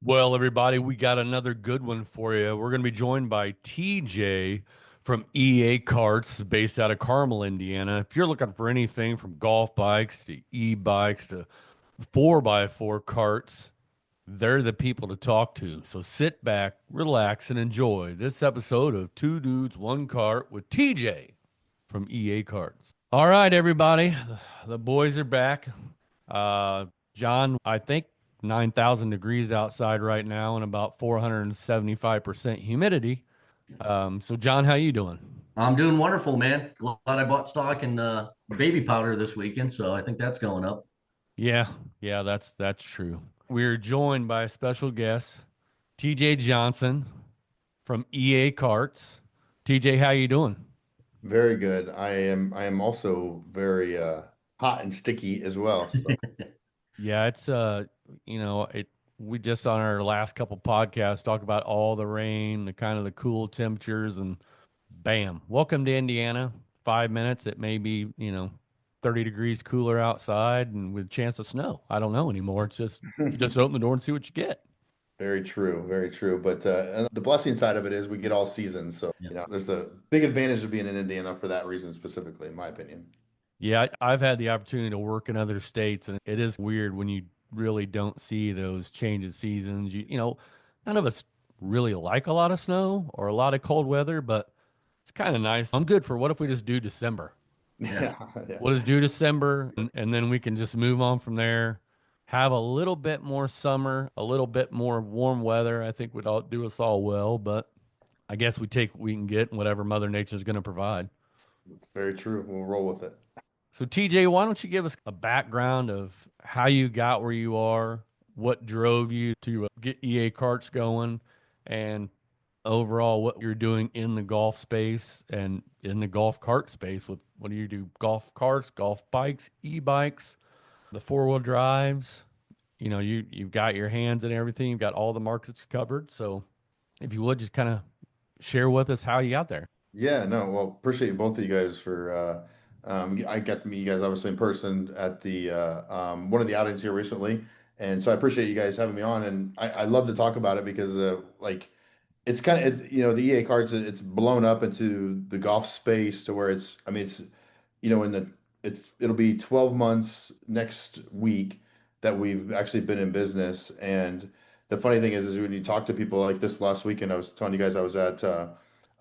Well, everybody, we got another good one for you. We're going to be joined by TJ from EA Karts, based out of Carmel, Indiana. If you're looking for anything from golf bikes to e-bikes to 4x4 carts, they're the people to talk to. So sit back, relax, and enjoy this episode of Two Dudes, One Cart with TJ from EA Karts. All right, everybody, the boys are back. Uh, John, I think 9,000 degrees outside right now and about 475% humidity. So John, how you doing? I'm doing wonderful, man. Glad I bought stock in baby powder this weekend, so I think that's going up. Yeah, yeah, that's true. We're joined by a special guest, TJ Johnson from EA Karts. TJ, how you doing? Very good. I am also very hot and sticky as well. So Yeah, it's it we just on our last couple podcasts talk about all the rain, the kind of the cool temperatures and bam, welcome to Indiana. 5 minutes, it may be, 30 degrees cooler outside and with a chance of snow. I don't know anymore. It's just you just open the door and see what you get. very true, very true. But and the blessing side of it is we get all seasons. So Yeah. there's a big advantage of being in Indiana for that reason specifically, in my opinion. Yeah, I've had the opportunity to work in other states, and it is weird when you really don't see those changes seasons. None of us really like a lot of snow or a lot of cold weather, but it's kind of nice. I'm good for what if we just do December? Yeah. Yeah, yeah. We'll just do December, and then we can just move on from there. Have a little bit more summer, a little bit more warm weather. I think would all do us all well, but I guess we take what we can get and whatever Mother Nature is going to provide. It's very true. We'll roll with it. So, TJ, why don't you give us a background of how you got where you are, what drove you to get EA Karts going, and overall what you're doing in the golf space and in the golf cart space with what do you do? Golf carts, golf bikes, e-bikes, the four-wheel drives. You've got your hands and everything. You've got all the markets covered. So, if you would just kind of share with us how you got there. Yeah, no, well, appreciate both of you guys for I got to meet you guys obviously in person at the one of the outings here recently. And so I appreciate you guys having me on and I love to talk about it because like it's kind of the EA cards it's blown up into the golf space to where it's I mean it's in the it'll be 12 months next week that we've actually been in business. And the funny thing is when you talk to people like this last weekend, I was telling you guys I was at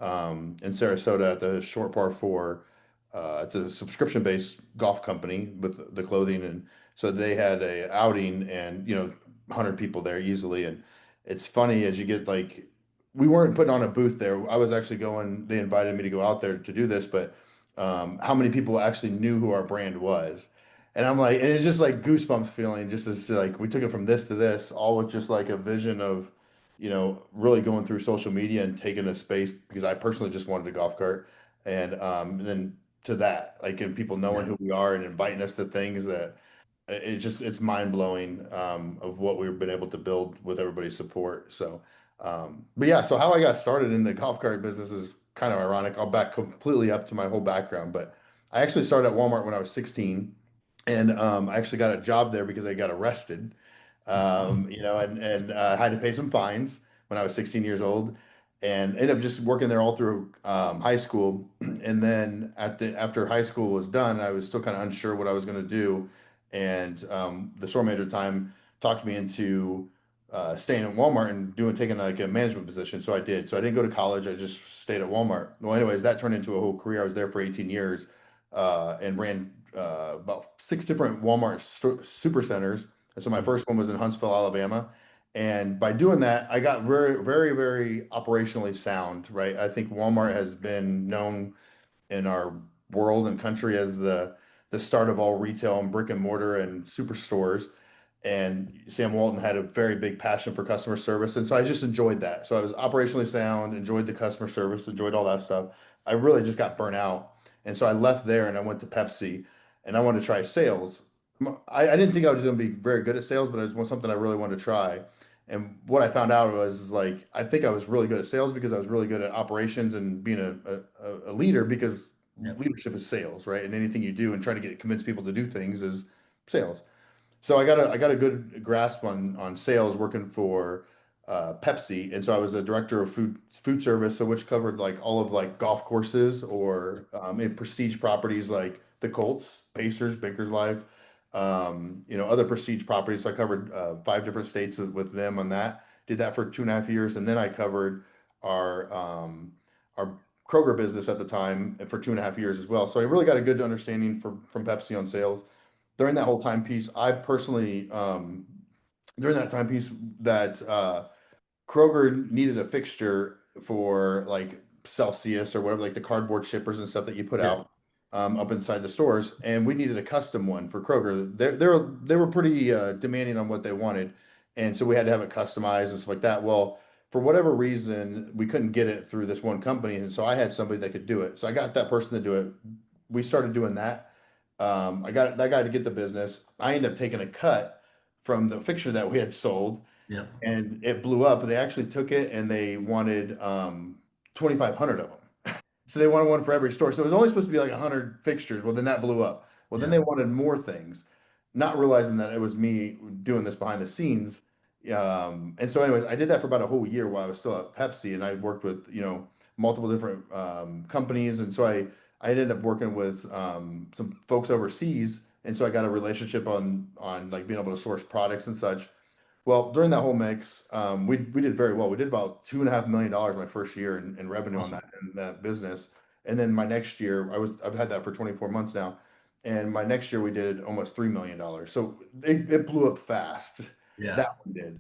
in Sarasota at the Short Par 4. It's a subscription-based golf company with the clothing, and so they had a outing, and 100 people there easily. And it's funny as you get like, we weren't putting on a booth there. I was actually going. They invited me to go out there to do this, but how many people actually knew who our brand was? And I'm like, and it's just like goosebumps feeling, just as like we took it from this to this, all with just like a vision of really going through social media and taking a space because I personally just wanted a golf cart. And then to that, like, and people knowing Yeah. who we are and inviting us to things that it's mind blowing of what we've been able to build with everybody's support. So, but yeah, so how I got started in the golf cart business is kind of ironic. I'll back completely up to my whole background, but I actually started at Walmart when I was 16, and I actually got a job there because I got arrested, and had to pay some fines when I was 16 years old, and ended up just working there all through high school. And then after high school was done, I was still kind of unsure what I was going to do, and the store manager at the time talked me into staying at Walmart and taking like a management position. So I did. So I didn't go to college. I just stayed at Walmart. Well, anyways, that turned into a whole career. I was there for 18 years and ran about six different Walmart super centers. And so my first one was in Huntsville, Alabama. And by doing that, I got very, very, very operationally sound, right? I think Walmart has been known in our world and country as the start of all retail and brick and mortar and superstores. And Sam Walton had a very big passion for customer service. And so I just enjoyed that. So I was operationally sound, enjoyed the customer service, enjoyed all that stuff. I really just got burnt out. And so I left there and I went to Pepsi and I wanted to try sales. I didn't think I was going to be very good at sales, but it was something I really wanted to try. And what I found out was is like I think I was really good at sales because I was really good at operations and being a leader because Yeah. leadership is sales, right? And anything you do and trying to convince people to do things is sales. So I got a good grasp on sales working for Pepsi, and so I was a director of food service, so which covered like all of like golf courses or in prestige properties like the Colts, Pacers, Baker's Life, other prestige properties. So I covered 5 different states with them on that. Did that for 2.5 years, and then I covered our Kroger business at the time for 2.5 years as well. So I really got a good understanding from Pepsi on sales during that whole time piece. I personally, during that time piece, that Kroger needed a fixture for like Celsius or whatever, like the cardboard shippers and stuff that you put Yeah. out up inside the stores, and we needed a custom one for Kroger. They were pretty demanding on what they wanted, and so we had to have it customized and stuff like that. Well, for whatever reason, we couldn't get it through this one company, and so I had somebody that could do it. So I got that person to do it. We started doing that. I got that guy to get the business. I ended up taking a cut from the fixture that we had sold, Yeah. and it blew up. They actually took it and they wanted 2,500 of them. So they wanted one for every store. So it was only supposed to be like 100 fixtures. Well, then that blew up. Well, then Yeah. they wanted more things, not realizing that it was me doing this behind the scenes. And so, anyways, I did that for about a whole year while I was still at Pepsi, and I worked with multiple different companies, and so I ended up working with some folks overseas, and so I got a relationship on like being able to source products and such. Well, during that whole mix, we did very well. We did about $2.5 million my first year in revenue on Awesome. that business, and then my next year, I've had that for 24 months now, and my next year we did almost $3 million. So it blew up fast. Yeah. That one did,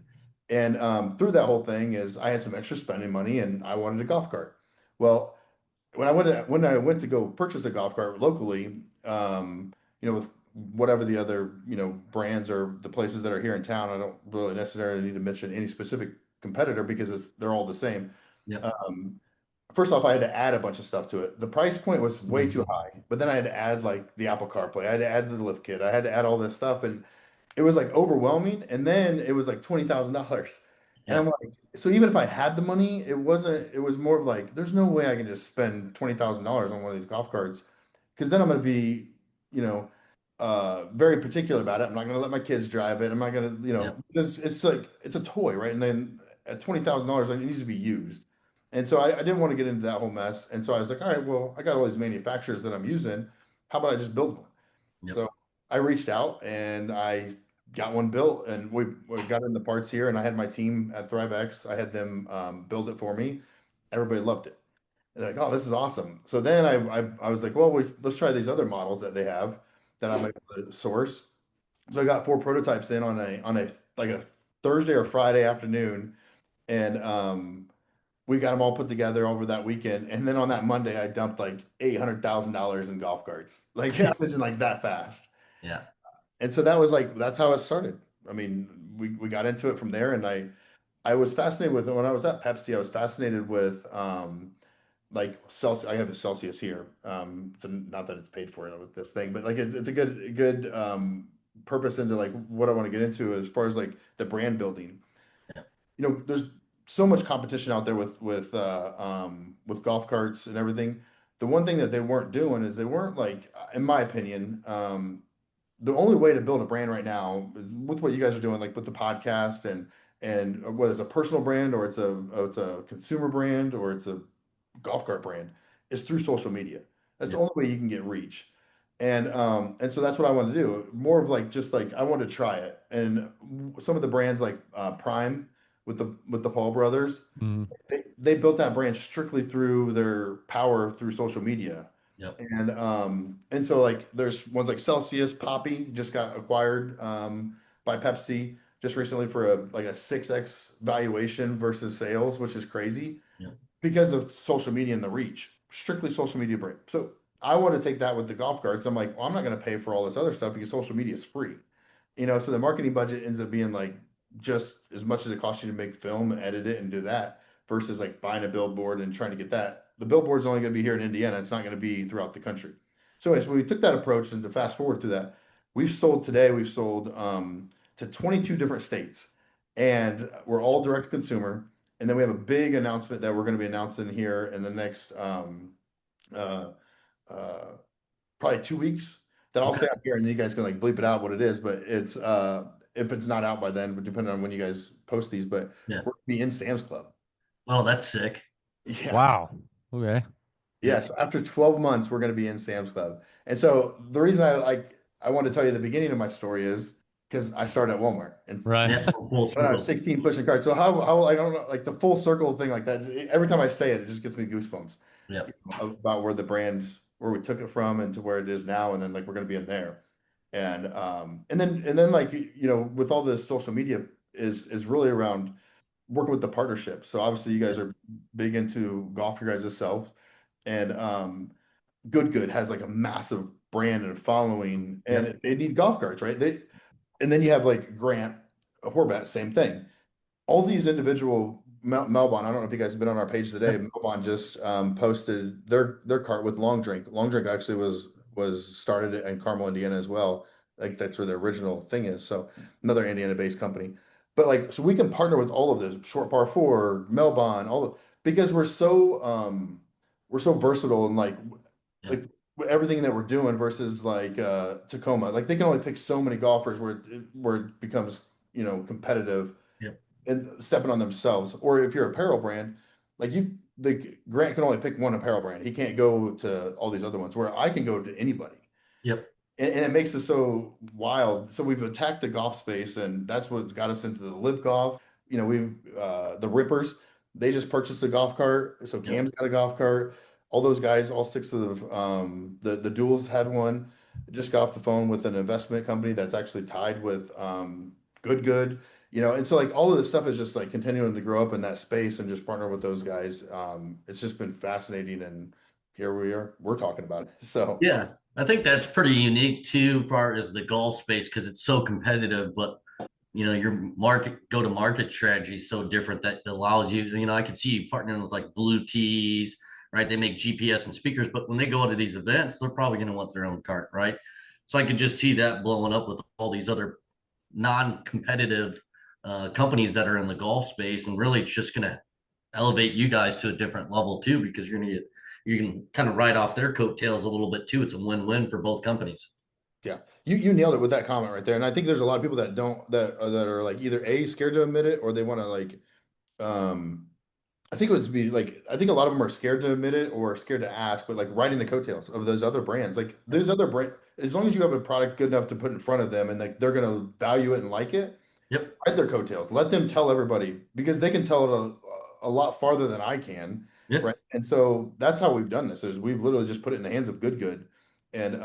and through that whole thing is I had some extra spending money and I wanted a golf cart. Well, when I went to go purchase a golf cart locally, with whatever the other brands or the places that are here in town, I don't really necessarily need to mention any specific competitor because they're all the same. Yep. Um, First off, I had to add a bunch of stuff to it. The price point was way too Mhm. high, but then I had to add like the Apple CarPlay, I had to add the lift kit, I had to add all this stuff, and it was like overwhelming. And then it was like $20,000. And I'm Yeah. like, so even if I had the money, it wasn't, it was more of like, there's no way I can just spend $20,000 on one of these golf carts because then I'm going to be, you know, very particular about it. I'm not going to let my kids drive it. I'm not going to, Yep. because it's like, it's a toy, right? And then at $20,000, it needs to be used. And so I didn't want to get into that whole mess. And so I was like, all right, well, I got all these manufacturers that I'm using. How about I just build one? Yep. So I reached out and I got one built, and we got in the parts here, and I had my team at ThriveX. I had them build it for me. Everybody loved it. They're like, oh, this is awesome. So then I was like, well, let's try these other models that they have that I'm able to source. So I got 4 prototypes in on a like a Thursday or Friday afternoon, and we got them all put together over that weekend. And then on that Monday, I dumped like $800,000 in golf carts, like yeah, like that fast. Yeah. And so that was like that's how it started. I mean, we got into it from there, and I was fascinated with when I was at Pepsi. I was fascinated with like Celsius. I have a Celsius here. So not that it's paid for with this thing, but like it's a good purpose into like what I want to get into as far as like the brand building. Yeah. There's so much competition out there with golf carts and everything. The one thing that they weren't doing is they weren't like, in my opinion, the only way to build a brand right now is with what you guys are doing, like with the podcast and whether it's a personal brand or it's a consumer brand or it's a golf cart brand, is through social media. That's the Yep. only way you can get reach. And so that's what I want to do. More of like just like I want to try it. And some of the brands like Prime with the Paul brothers, Mhm. they built that brand strictly through their power through social media. Yep. And so like there's ones like Celsius, Poppy just got acquired by Pepsi just recently for a 6x valuation versus sales, which is crazy Yep. because of social media and the reach, strictly social media brand. So I want to take that with the golf carts. I'm like, well, I'm not going to pay for all this other stuff because social media is free. So the marketing budget ends up being like just as much as it costs you to make film, edit it, and do that versus like buying a billboard and trying to get that. The billboard's only going to be here in Indiana. It's not going to be throughout the country. So anyways, when we took that approach and to fast forward through that, we've sold to 22 different states, and we're all direct to consumer. And then we have a big announcement that we're going to be announcing here in the next uh, probably 2 weeks. that I'll Okay. say out here, and you guys can like bleep it out what it is, but it's if it's not out by then, but depending on when you guys post these, but Yeah. we're gonna be in Sam's Club. Oh, that's sick. Yeah. Wow. Okay. Yeah, Yep. so after 12 months, we're going to be in Sam's Club. And so the reason I want to tell you the beginning of my story is because I started at Walmart and Right. Yeah. Full when I was circle. 16 pushing carts. So how I don't know, like the full circle thing like that. Every time I say it, it just gets me goosebumps Yep. about where the brand, where we took it from and to where it is now, and then like we're going to be in there. And then like with all this social media is really around working with the partnership. So obviously you guys Yep. are big into golf your guys yourself. And Good has like a massive brand and following, Yep. and they need golf carts, right? And then you have like Grant Horvat, same thing. All these individual Melbon, I don't know if you guys have been on our page today. Yep. Melbon just posted their cart with Long Drink. Long Drink actually was started in Carmel, Indiana as well. Like that's where the original thing is. So another Indiana-based company. But like, so we can partner with all of this, Short Par Four, Melbon, all of because we're so versatile and like Yep. everything that we're doing versus like Tacoma. Like they can only pick so many golfers where it becomes competitive Yep. and stepping on themselves. Or if you're a apparel brand, like the Grant can only pick one apparel brand. He can't go to all these other ones where I can go to anybody. Yep. And it makes it so wild. So we've attacked the golf space, and that's what got us into the live golf. We've the Rippers. They just purchased a golf cart, so Yep. Cam's got a golf cart. All those guys, all six of the duels had one. Just got off the phone with an investment company that's actually tied with Good. And so like all of this stuff is just like continuing to grow up in that space and just partner with those guys. It's just been fascinating, and here we are. We're talking about it. So. Yeah. I think that's pretty unique too, far as the golf space, because it's so competitive, but your go to market strategy is so different that allows you, I could see you partnering with like Blue Tees, right? They make GPS and speakers, but when they go to these events, they're probably going to want their own cart, right? So I could just see that blowing up with all these other non-competitive companies that are in the golf space, and really it's just going to elevate you guys to a different level too, because you can kind of ride off their coattails a little bit too. It's a win-win for both companies. Yeah, you nailed it with that comment right there. And I think there's a lot of people that don't that are like either A, scared to admit it, or they want to like um I think it would be like I think a lot of them are scared to admit it or scared to ask, but like riding the coattails of those other brands. Like there's other brand as long as you have a product good enough to put in front of them and like they're gonna value it and like it, Yep. ride their coattails. Let them tell everybody because they can tell it a lot farther than I can, right? Yep. And so that's how we've done this is we've literally just put it in the hands of Good. And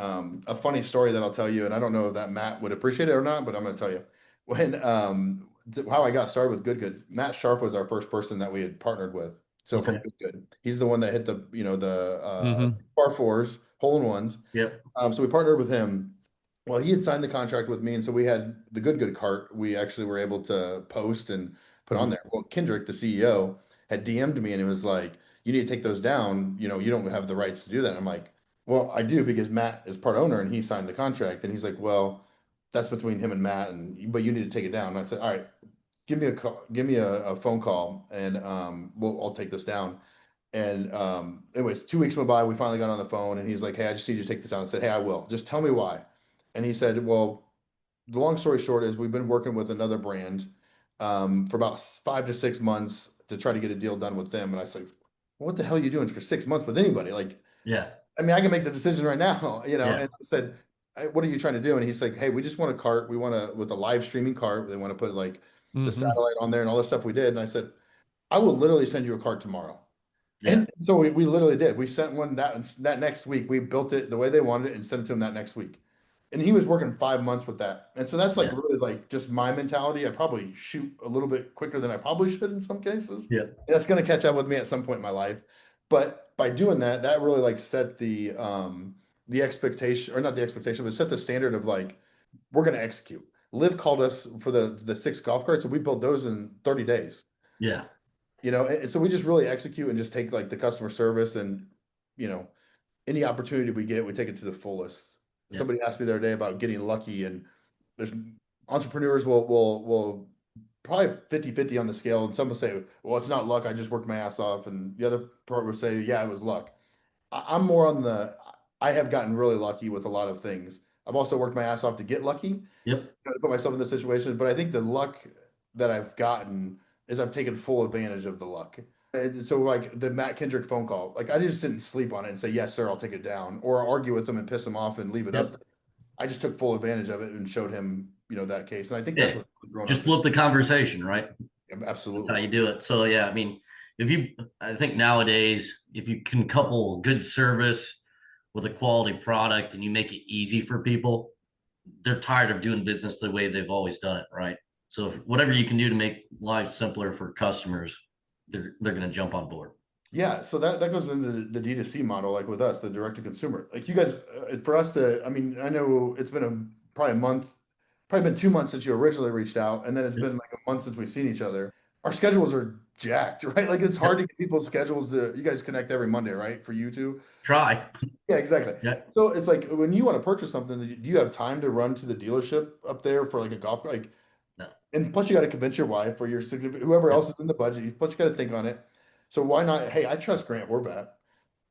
a funny story that I'll tell you, and I don't know if that Matt would appreciate it or not, but I'm going to tell you when how I got started with Good. Matt Sharf was our first person that we had partnered with. So from Okay. Good, he's the one that hit the Hmm. par fours, hole in ones. Yep. So we partnered with him. Well, he had signed the contract with me, and so we had the Good cart. We actually were able to post and put on Mhm. there. Well, Kendrick, the CEO, had DM'd me and it was like, "You need to take those down. You don't have the rights to do that." And I'm like, "Well, I do because Matt is part owner and he signed the contract." And he's like, "Well, that's between him and Matt, and but you need to take it down." And I said, "All right, give me a call, give me a phone call, and I'll take this down." And anyways, 2 weeks went by. We finally got on the phone, and he's like, "Hey, I just need you to take this down." I said, "Hey, I will. Just tell me why." And he said, "Well, the long story short is we've been working with another brand for about 5 to 6 months to try to get a deal done with them." And I said, well, "What the hell are you doing for 6 months with anybody? Like, Yeah. I mean, I can make the decision right now, you know." Yeah. And I said, "What are you trying to do?" And he's like, "Hey, we just want a cart. We want to with a live streaming cart. They want to put like the Hmm. satellite on there and all this stuff we did." And I said, "I will literally send you a cart tomorrow." Yeah. And so we literally did. We sent one that next week. We built it the way they wanted it and sent it to him that next week. And he was working 5 months with that. And so that's like Yeah. really like just my mentality. I probably shoot a little bit quicker than I probably should in some cases. Yeah. And that's going to catch up with me at some point in my life. But by doing that, that really like set the expectation or not the expectation, but set the standard of like we're going to execute. Liv called us for the six golf carts and we built those in 30 days. Yeah. And so we just really execute and just take like the customer service and you know any opportunity we get we take it to the fullest. Yeah. Somebody asked me the other day about getting lucky, and there's entrepreneurs will probably 50-50 on the scale, and some will say, well, it's not luck, I just worked my ass off, and the other part will say, yeah, it was luck. I'm more on the I have gotten really lucky with a lot of things, I've also worked my ass off to get lucky, Yep. to put myself in this situation. But I think the luck that I've gotten is I've taken full advantage of the luck. And so like the Matt Kendrick phone call, like I just didn't sleep on it and say, yes, sir, I'll take it down, or argue with him and piss him off and leave it up. Yep. I just took full advantage of it and showed him, that case. And I think that's Yeah. what's grown our Just business. flip the conversation, right? That's how Absolutely. you do it. So yeah, I mean, I think nowadays, if you can couple good service with a quality product and you make it easy for people, they're tired of doing business the way they've always done it, right? So whatever you can do to make life simpler for customers, they're going to jump on board. Yeah, so that goes into the D2C model, like with us, the direct to consumer. Like you guys, for us to, I mean, I know it's been probably a month, probably been 2 months since you originally reached out, and then it's Yep. been like a month since we've seen each other. Our schedules are jacked, right? Like it's hard Yep. to get people's schedules to. You guys connect every Monday, right? For you two. Try. Yeah, exactly. Yeah. So it's like when you want to purchase something, do you have time to run to the dealership up there for like a golf? Like, No. and plus, you got to convince your wife or your significant, whoever Yep. else is in the budget. Plus, you got to think on it. So why not? Hey, I trust Grant Horvat.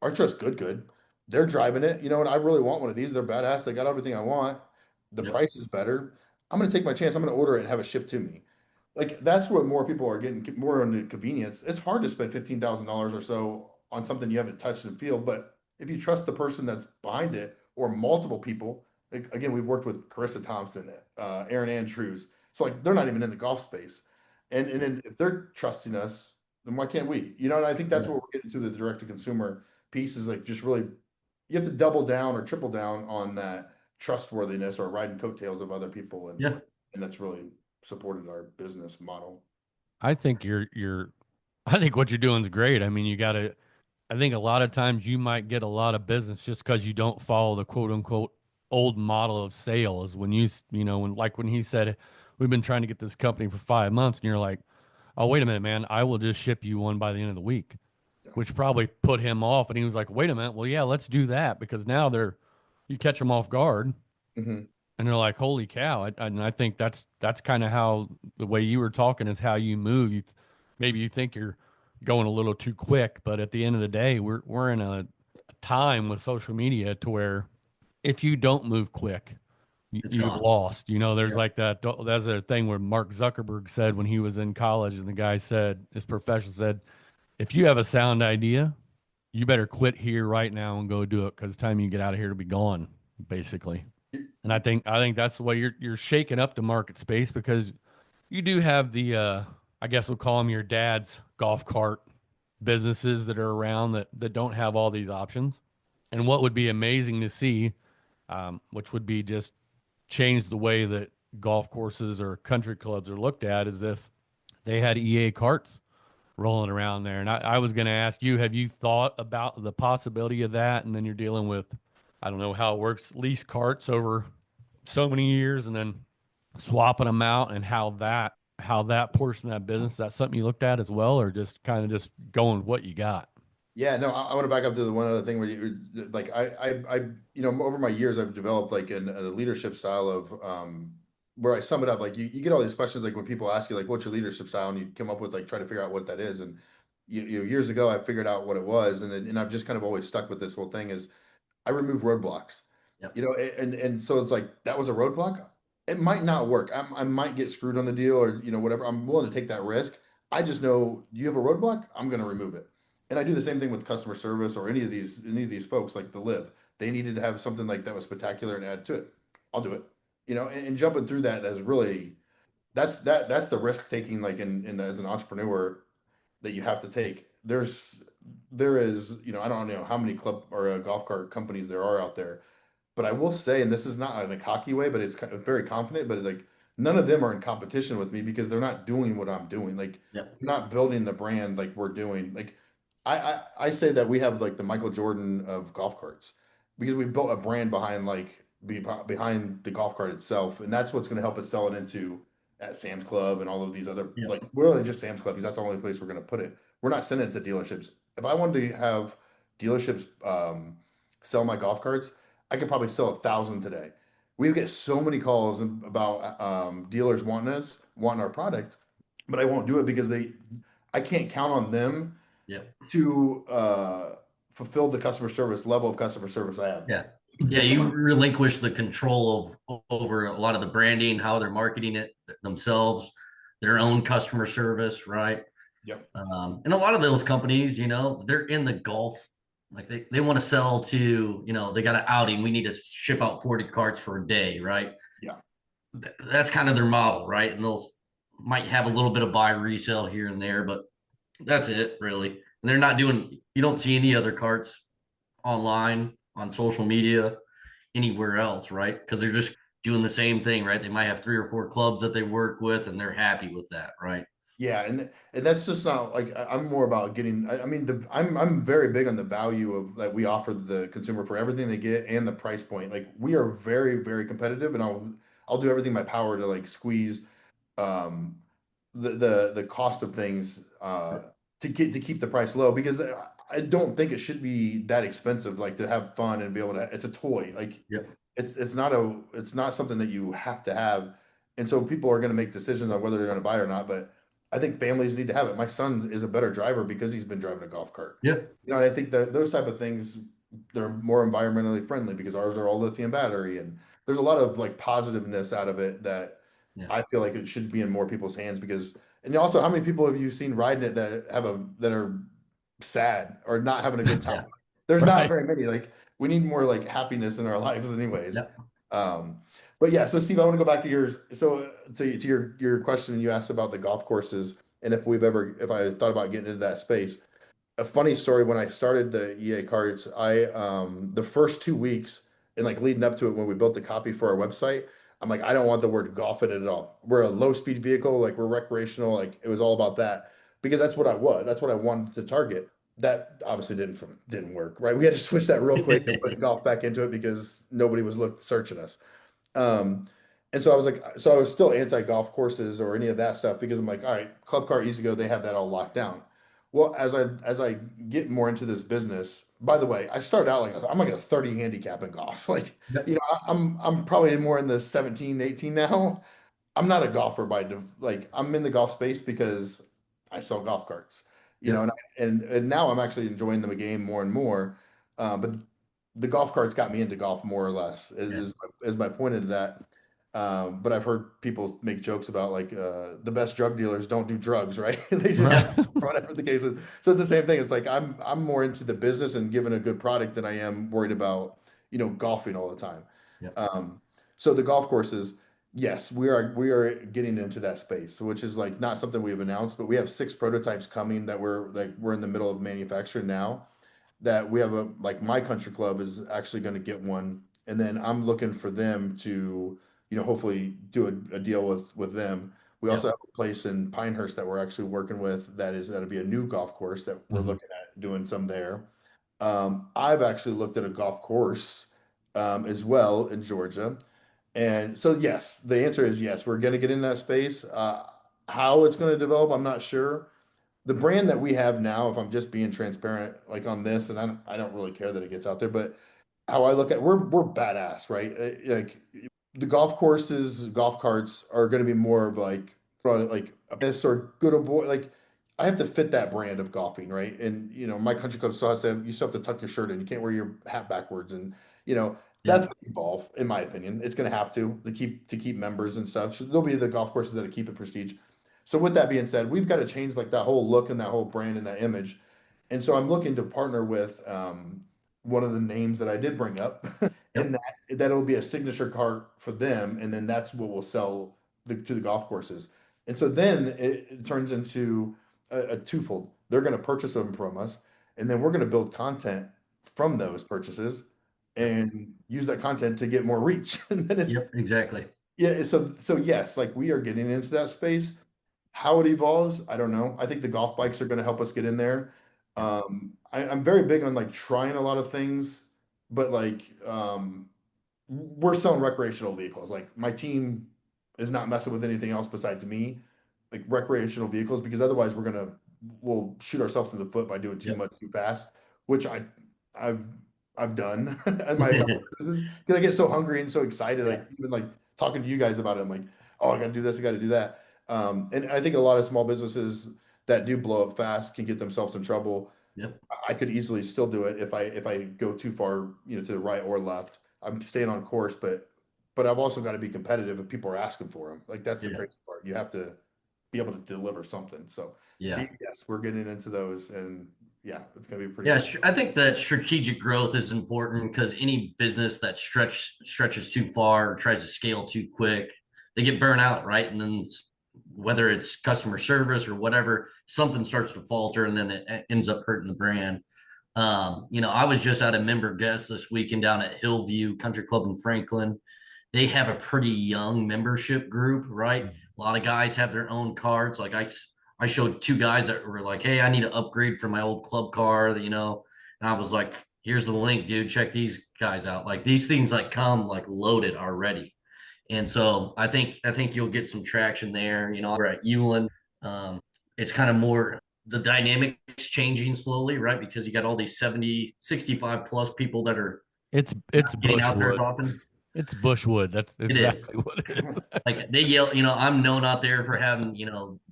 I trust Good Good. They're driving it. You know what? I really want one of these. They're badass. They got everything I want. The Yep. price is better. I'm going to take my chance. I'm going to order it and have it shipped to me. Like that's what more people are getting more into convenience. It's hard to spend $15,000 or so on something you haven't touched and feel, but if you trust the person that's behind it or multiple people, like, again, we've worked with Carissa Thompson, Aaron Andrews, so like they're not even in the golf space, and then if they're trusting us, then why can't we? And I think that's Yeah. what we're getting to the direct to consumer piece is like just really you have to double down or triple down on that trustworthiness or riding coattails of other people, Yeah. and that's really supported our business model. I think I think what you're doing is great. I mean, I think a lot of times you might get a lot of business just because you don't follow the quote unquote old model of sales. When when he said, we've been trying to get this company for 5 months, and you're like, oh, wait a minute, man, I will just ship you one by the end of the week, Yeah. which probably put him off. And he was like, wait a minute, well, yeah, let's do that because now you catch them off guard Hmm. and they're like, holy cow. And I think that's kind of how the way you were talking is how you move. Maybe you think you're going a little too quick, but at the end of the day, we're in a time with social media to where if you don't move quick, It's you've gone. lost. There's Yeah. like that's a thing where Mark Zuckerberg said when he was in college, and the guy said, his professor said, if you have a sound idea, you better quit here right now and go do it because the time you get out of here to be gone, basically. And I think that's the way you're shaking up the market space because you do have the I guess we'll call them your dad's golf cart businesses that are around that don't have all these options. And what would be amazing to see, which would be just change the way that golf courses or country clubs are looked at, is if they had EA carts rolling around there. And I was going to ask you, have you thought about the possibility of that? And then you're dealing with, I don't know how it works, lease carts over so many years and then swapping them out and how that portion of that business, is that something you looked at as well, or just kind of just going with what you got? Yeah, no, I want to back up to the one other thing where like over my years I've developed like a leadership style of where I sum it up like you get all these questions like when people ask you like what's your leadership style and you come up with like try to figure out what that is and years ago I figured out what it was and I've just kind of always stuck with this whole thing is I remove roadblocks. Yep. And so it's like that was a roadblock. It might not work. I might get screwed on the deal or whatever. I'm willing to take that risk. I just know you have a roadblock, I'm going to remove it. And I do the same thing with customer service or any of these folks like the Live. They needed to have something like that was spectacular and add to it. I'll do it. And jumping through that is really that's the risk taking like in as an entrepreneur that you have to take. There is I don't know how many club or golf cart companies there are out there, but I will say, and this is not in a cocky way, but it's kind of very confident, but like none of them are in competition with me because they're not doing what I'm doing. Like Yep. they're not building the brand like we're doing. Like I say that we have like the Michael Jordan of golf carts because we built a brand behind behind the golf cart itself, and that's what's going to help us sell it into at Sam's Club and all of these other Yep. like really just Sam's Club because that's the only place we're going to put it. We're not sending it to dealerships. If I wanted to have dealerships sell my golf carts, I could probably sell 1,000 today. We get so many calls about dealers wanting our product, but I won't do it because I can't count on them Yep. to fulfill the customer service level of customer service I have. Yeah. Yeah, you relinquish the control of over a lot of the branding, how they're marketing it themselves, their own customer service, right? Yep. And a lot of those companies, they're in the golf. Like they want to sell to, they got an outing. We need to ship out 40 carts for a day, right? Yeah. That's kind of their model, right? And those might have a little bit of buy resale here and there, but that's it really. And they're not doing, you don't see any other carts online on social media anywhere else, right? Because they're just doing the same thing, right? They might have 3 or 4 clubs that they work with and they're happy with that, right? Yeah, and that's just not like I'm more about getting. I mean, I'm very big on the value of that we offer the consumer for everything they get and the price point. Like we are very competitive, and I'll do everything in my power to like squeeze um the cost of things to keep the price low because I don't think it should be that expensive like to have fun and be able to it's a toy like Yep. it's not something that you have to have, and so people are going to make decisions on whether they're going to buy it or not. But I think families need to have it. My son is a better driver because he's been driving a golf cart. Yep. You know, and I think that those type of things they're more environmentally friendly because ours are all lithium battery, and there's a lot of like positiveness out of it that Yeah. I feel like it should be in more people's hands because. And also, how many people have you seen riding it that are sad or not having a good time? Yeah. There's not Right. very many. Like we need more like happiness in our lives, anyways. Yep. Um, but yeah, so Steve, I want to go back to yours. So to your question, you asked about the golf courses and if I thought about getting into that space. A funny story when I started the EA cards, I the first 2 weeks and like leading up to it when we built the copy for our website, I'm like, I don't want the word golf in it at all. We're a low speed vehicle, like we're recreational, like it was all about that because that's what I was. That's what I wanted to target. That obviously didn't work, right? We had to switch that real quick and put golf back into it because nobody was searching us. Um, and so I was like, so I was still anti golf courses or any of that stuff because I'm like, all right, Club Car Easy Go, they have that all locked down. Well, as I get more into this business, by the way, I started out like I'm like a 30 handicap in golf. Like, Yep. I'm probably more in the 17, 18 now. I'm not a golfer like I'm in the golf space because I sell golf carts, Yep. and now I'm actually enjoying the game more and more. But the golf carts got me into golf more or less Yeah. is my point into that. But I've heard people make jokes about like the best drug dealers don't do drugs, right? They just Right. whatever the case is. So it's the same thing. It's like I'm more into the business and giving a good product than I am worried about golfing all the time. Yep. Um, so the golf courses, yes, we are getting into that space, which is like not something we have announced, but we have 6 prototypes coming that we're in the middle of manufacturing now. That we have a like my country club is actually going to get one, and then I'm looking for them to hopefully do a deal with them. We also Yep. have a place in Pinehurst that we're actually working with that'll be a new golf course that we're Mhm. looking at doing some there. I've actually looked at a golf course as well in Georgia. And so, yes, the answer is yes, we're going to get in that space. How it's going to develop, I'm not sure. The brand that we have now, if I'm just being transparent, like on this, and I don't really care that it gets out there, but how I look at we're badass, right? Like the golf courses, golf carts are going to be more of like a this or good old boy. Like I have to fit that brand of golfing, right? And my country club still has to you still have to tuck your shirt in. You can't wear your hat backwards, and that's Yep. going to evolve, in my opinion. It's going to have to keep members and stuff. So there'll be the golf courses that keep it prestige. So with that being said, we've got to change like that whole look and that whole brand and that image. And so I'm looking to partner with one of the names that I did bring up, and Yep. that'll be a signature cart for them, and then that's what we'll sell to the golf courses. And so then it turns into a twofold. They're going to purchase them from us, and then we're going to build content from those purchases Yep. and use that content to get more reach. And then it's Yep. Exactly. yeah, so yes, like we are getting into that space. How it evolves, I don't know. I think the golf bikes are going to help us get in there. Yep. I'm very big on like trying a lot of things, but like we're selling recreational vehicles. Like my team is not messing with anything else besides me, like recreational vehicles, because otherwise we'll shoot ourselves in the foot by doing too Yep. much too fast, which I've I've done in my couple businesses because I get so hungry and so excited. Yeah. Like even like talking to you guys about it, I'm like, oh, I got to do this, I got to do that. And I think a lot of small businesses that do blow up fast can get themselves in trouble. Yep. I could easily still do it if I go too far, to the right or left. I'm staying on course, but I've also got to be competitive if people are asking for them. Like that's the Yeah. crazy part. You have to be able to deliver something. So Yeah. see, yes, we're getting into those, and yeah, it's gonna be pretty Yeah, cool. I think that strategic growth is important because any business that stretches too far or tries to scale too quick, they get burnt out, right? And then whether it's customer service or whatever, something starts to falter, and then it ends up hurting the brand. I was just at a member guest this weekend down at Hillview Country Club in Franklin. They have a pretty young membership group, right? A lot of guys have their own cards. Like I showed two guys that were like, "Hey, I need to upgrade from my old club car," and I was like, "Here's the link, dude. Check these guys out." Like these things like come like loaded already. And so I think you'll get some traction there. We're at Euland. Um, it's kind of more the dynamics changing slowly, right? Because you got all these 70, 65 plus people that are It's not getting out there as Bushwood. often. It's Bushwood. That's It is. exactly what it is. Like they yell, I'm known out there for having,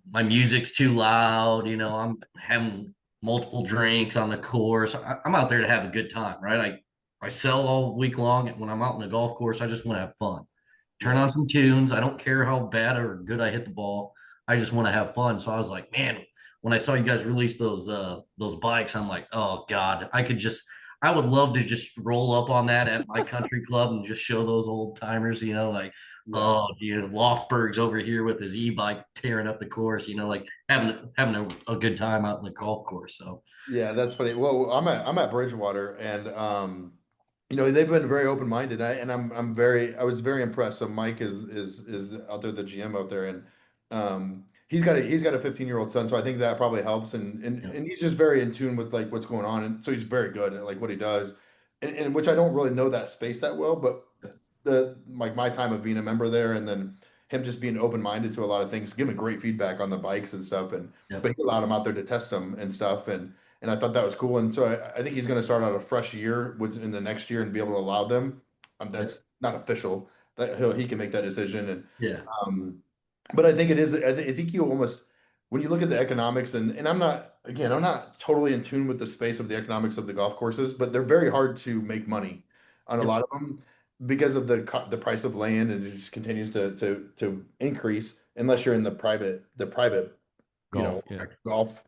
my music's too loud, I'm having multiple drinks on the course. I'm out there to have a good time, right? I sell all week long. And when I'm out in the golf course, I just want to have fun. Turn Yeah. on some tunes. I don't care how bad or good I hit the ball. I just want to have fun. So I was like, man, when I saw you guys release those bikes, I'm like, oh God, I would love to just roll up on that at my country club and just show those old timers, like, Yeah. oh, dude, Lofberg's over here with his e-bike tearing up the course, like having a good time out in the golf course. So Yeah, that's funny. Well, I'm at Bridgewater, and they've been very open minded. I was very impressed. So Mike is out there, the GM out there, and he's got a 15-year-old son, so I think that probably helps. And and yeah, and he's just very in tune with like what's going on, and so he's very good at like what he does, and which I don't really know that space that well, but the like my time of being a member there, and then him just being open minded to a lot of things, giving great feedback on the bikes and stuff, and yeah, but he allowed him out there to test them and stuff, and I thought that was cool. And so I think he's going to start out a fresh year in the next year and be able to allow them. yeah, That's not official. That he can make that decision. And yeah, um, but I think it is. I think you almost when you look at the economics, and I'm not totally in tune with the space of the economics of the golf courses, but they're very hard to make money on a yeah, lot of them because of the price of land, and it just continues to increase unless you're in the private Golf. Yeah. golf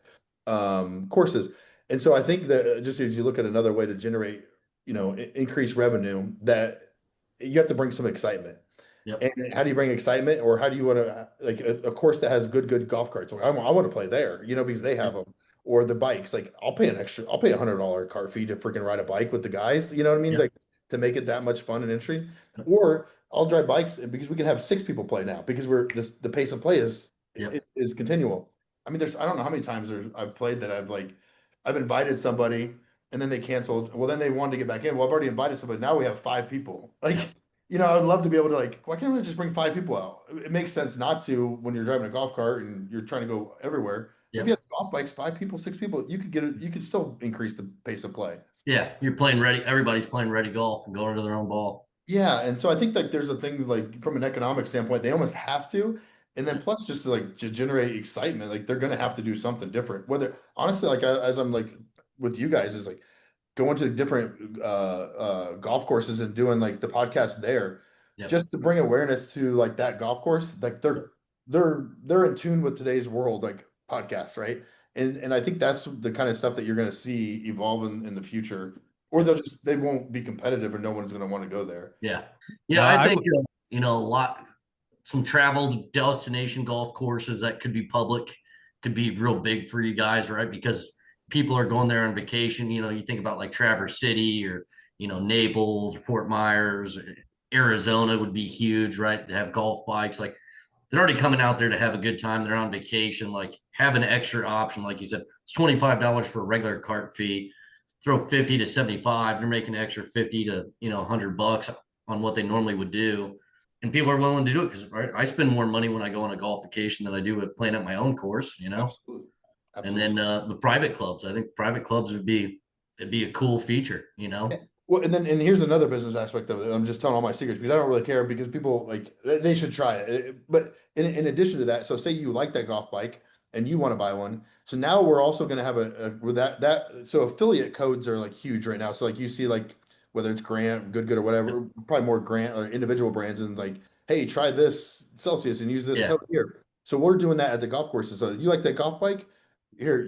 courses. And so I think that just as you look at another way to generate, increase revenue, that you have to bring some excitement. yep, And how do you bring excitement, or how do you want to like a course that has good golf carts? Like, I want to play there, because they have yep, them, or the bikes. Like I'll pay $100 cart fee to freaking ride a bike with the guys. You know what I mean? yep, Like to make it that much fun and interesting. Or I'll drive bikes because we can have six people play now because the pace of play yep, is continual. I mean, I don't know how many times I've played that I've invited somebody and then they canceled. Well, then they wanted to get back in. Well, I've already invited somebody. Now we have five people. Like, yep, I would love to be able to like, why can't we just bring five people out? It makes sense not to when you're driving a golf cart and you're trying to go everywhere. If you yep. have golf bikes, five people, six people, you could get it. You could still increase the pace of play. Yeah, you're playing ready. Everybody's playing ready golf and going to their own ball. Yeah, and so I think like there's a thing like from an economic standpoint, they almost have to, and then plus just to generate excitement, like they're gonna have to do something different. Whether honestly, like as I'm like with you guys, is like going to different golf courses and doing like the podcast there, Yep, just to bring awareness to like that golf course. Like yep, they're in tune with today's world, like podcasts, right? And I think that's the kind of stuff that you're gonna see evolve in the future, or yep. they won't be competitive, and no one's gonna want to go there. Yeah, No, yeah. I I think would. a lot, some traveled destination golf courses that could be public, could be real big for you guys, right? Because people are going there on vacation. You think about like Traverse City or Naples, Fort Myers, Arizona would be huge, right? To have golf bikes, like they're already coming out there to have a good time. They're on vacation, like have an extra option, like you said, it's $25 for a regular cart fee. Throw 50 to 75, they're making an extra 50 to $100 on what they normally would do. And people are willing to do it because right, I spend more money when I go on a golf vacation than I do with playing at my own course. Absolutely. And Absolutely. then the private clubs, I think private clubs it'd be a cool feature. Well, and here's another business aspect of it. I'm just telling all my secrets because I don't really care because people like they should try it. But in addition to that, so say you like that golf bike and you want to buy one. So now we're also going to have with that so affiliate codes are like huge right now. So like you see like whether it's Grant, Good or whatever, probably more Grant or individual brands, and like, hey, try this Celsius and use this Yeah. code here. So we're doing that at the golf courses. So you like that golf bike? Here,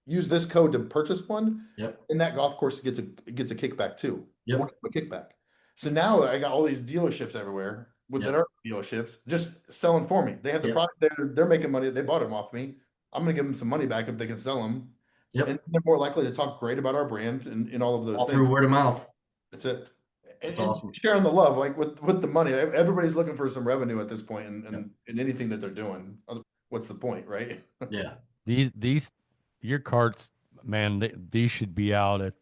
use this code to purchase one, Yep. and that golf course gets a kickback too. And we'll Yep. give a kickback. So now I got all these dealerships everywhere within Yep. our dealerships just selling for me. They have the Yep. product, they're making money. They bought them off me. I'm gonna give them some money back if they can sell them, and Yep. they're more likely to talk great about our brand and all of those All through things. word of mouth. That's it. That's And awesome. sharing the love, like with the money. Everybody's looking for some revenue at this point, and Yep. in anything that they're doing. What's the point, right? Yeah. These your carts, man, these should be out at.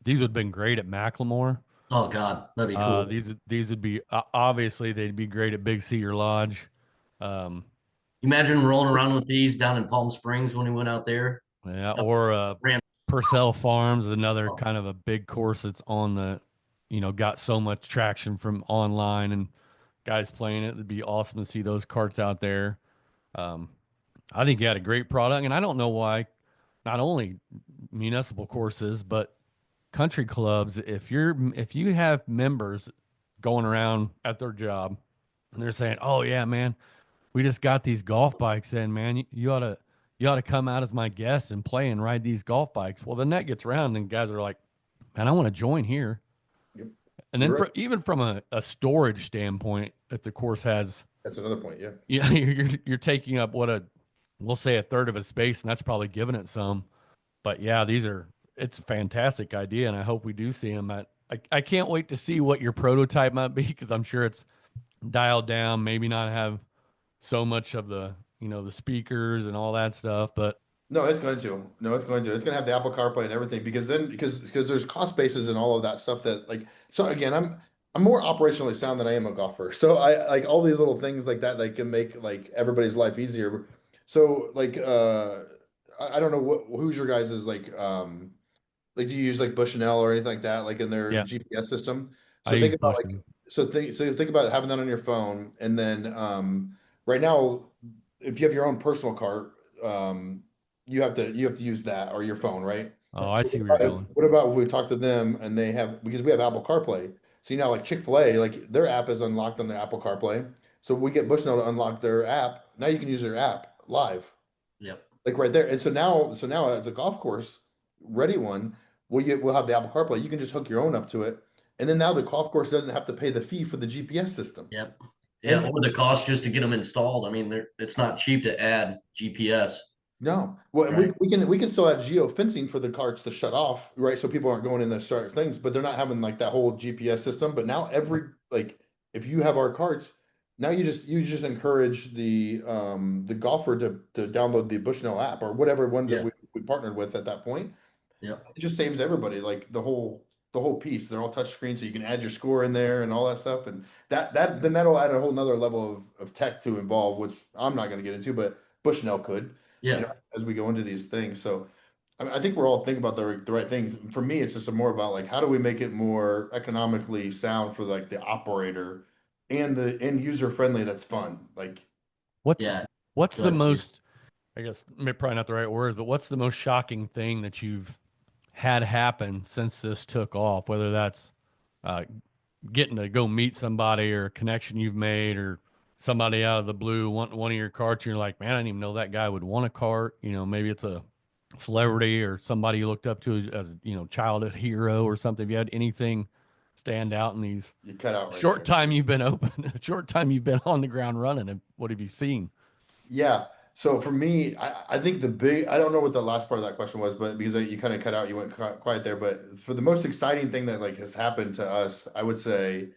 These would have been great at Macklemore. Oh God, that'd be cool. These would be obviously they'd be great at Big Cedar Lodge. Um, Imagine rolling around with these down in Palm Springs when we went out there. yeah, Yep. or Ran. Purcell Farms, another Oh. kind of a big course that's on the, got so much traction from online and guys playing it. It'd be awesome to see those carts out there. Um, I think you had a great product, and I don't know why not only municipal courses but country clubs, if you have members going around at their job and they're saying, "Oh yeah, man, we just got these golf bikes in, man. You ought to come out as my guest and play and ride these golf bikes." Well, then that gets around and guys are like, "Man, I want to join here." Yep. And then You're right. even from a storage standpoint, if the course has, That's another point. Yeah. you're taking up we'll say a third of a space, and that's probably giving it some. But yeah, it's a fantastic idea, and I hope we do see them I can't wait to see what your prototype might be, because I'm sure it's dialed down, maybe not have so much of the, the speakers and all that stuff, but No, it's going to. No, it's going to. It's going to have the Apple CarPlay and everything because there's cost bases and all of that stuff that like so again I'm more operationally sound than I am a golfer. So I like all these little things like that can make like everybody's life easier. So like I don't know who's your guys' is like do you use like Bushnell or anything like that like in their yeah, GPS system? I So think use about like Bushnell. so think about having that on your phone and then right now if you have your own personal cart you have to use that or your phone, right? Oh, I So see where you're going. what about if we talk to them and they have because we have Apple CarPlay. So you know like Chick-fil-A, like their app is unlocked on the Apple CarPlay. So we get Bushnell to unlock their app. Now you can use their app live Yep. like right there. And so now as a golf course ready one, we'll have the Apple CarPlay. You can just hook your own up to it, and then now the golf course doesn't have to pay the fee for the GPS system. Yep. Yeah. And Or the cost just to get them installed. I mean, it's not cheap to add GPS. no, well, and Right. we can still add geo fencing for the carts to shut off, right? So people aren't going in the certain things, but they're not having like that whole GPS system. But now every like if you have our carts, now you just encourage the golfer to download the Bushnell app or whatever one that Yeah. we partnered with at that point. Yep. It just saves everybody like the whole piece. They're all touch screen, so you can add your score in there and all that stuff. And that then that'll add a whole nother level of tech to involve, which I'm not going to get into, but Bushnell could, you Yeah. know, as we go into these things. So I mean, I think we're all thinking about the right things. For me, it's just more about like how do we make it more economically sound for like the operator and the end user friendly. That's fun. Like What's Yeah. what's the Good. most, I guess probably not the right words, but what's the most shocking thing that you've had happen since this took off? Whether that's uh, getting to go meet somebody or a connection you've made or somebody out of the blue want one of your carts. You're like, man, I didn't even know that guy would want a cart. Maybe it's a celebrity or somebody you looked up to as childhood hero or something. Have you had anything stand out in these you cut out right short there. time you've been open, short time you've been on the ground running, and what have you seen? Yeah. So for me, I think I don't know what the last part of that question was, but because you kind of cut out, you went quiet there. But for the most exciting thing that like has happened to us, I would say,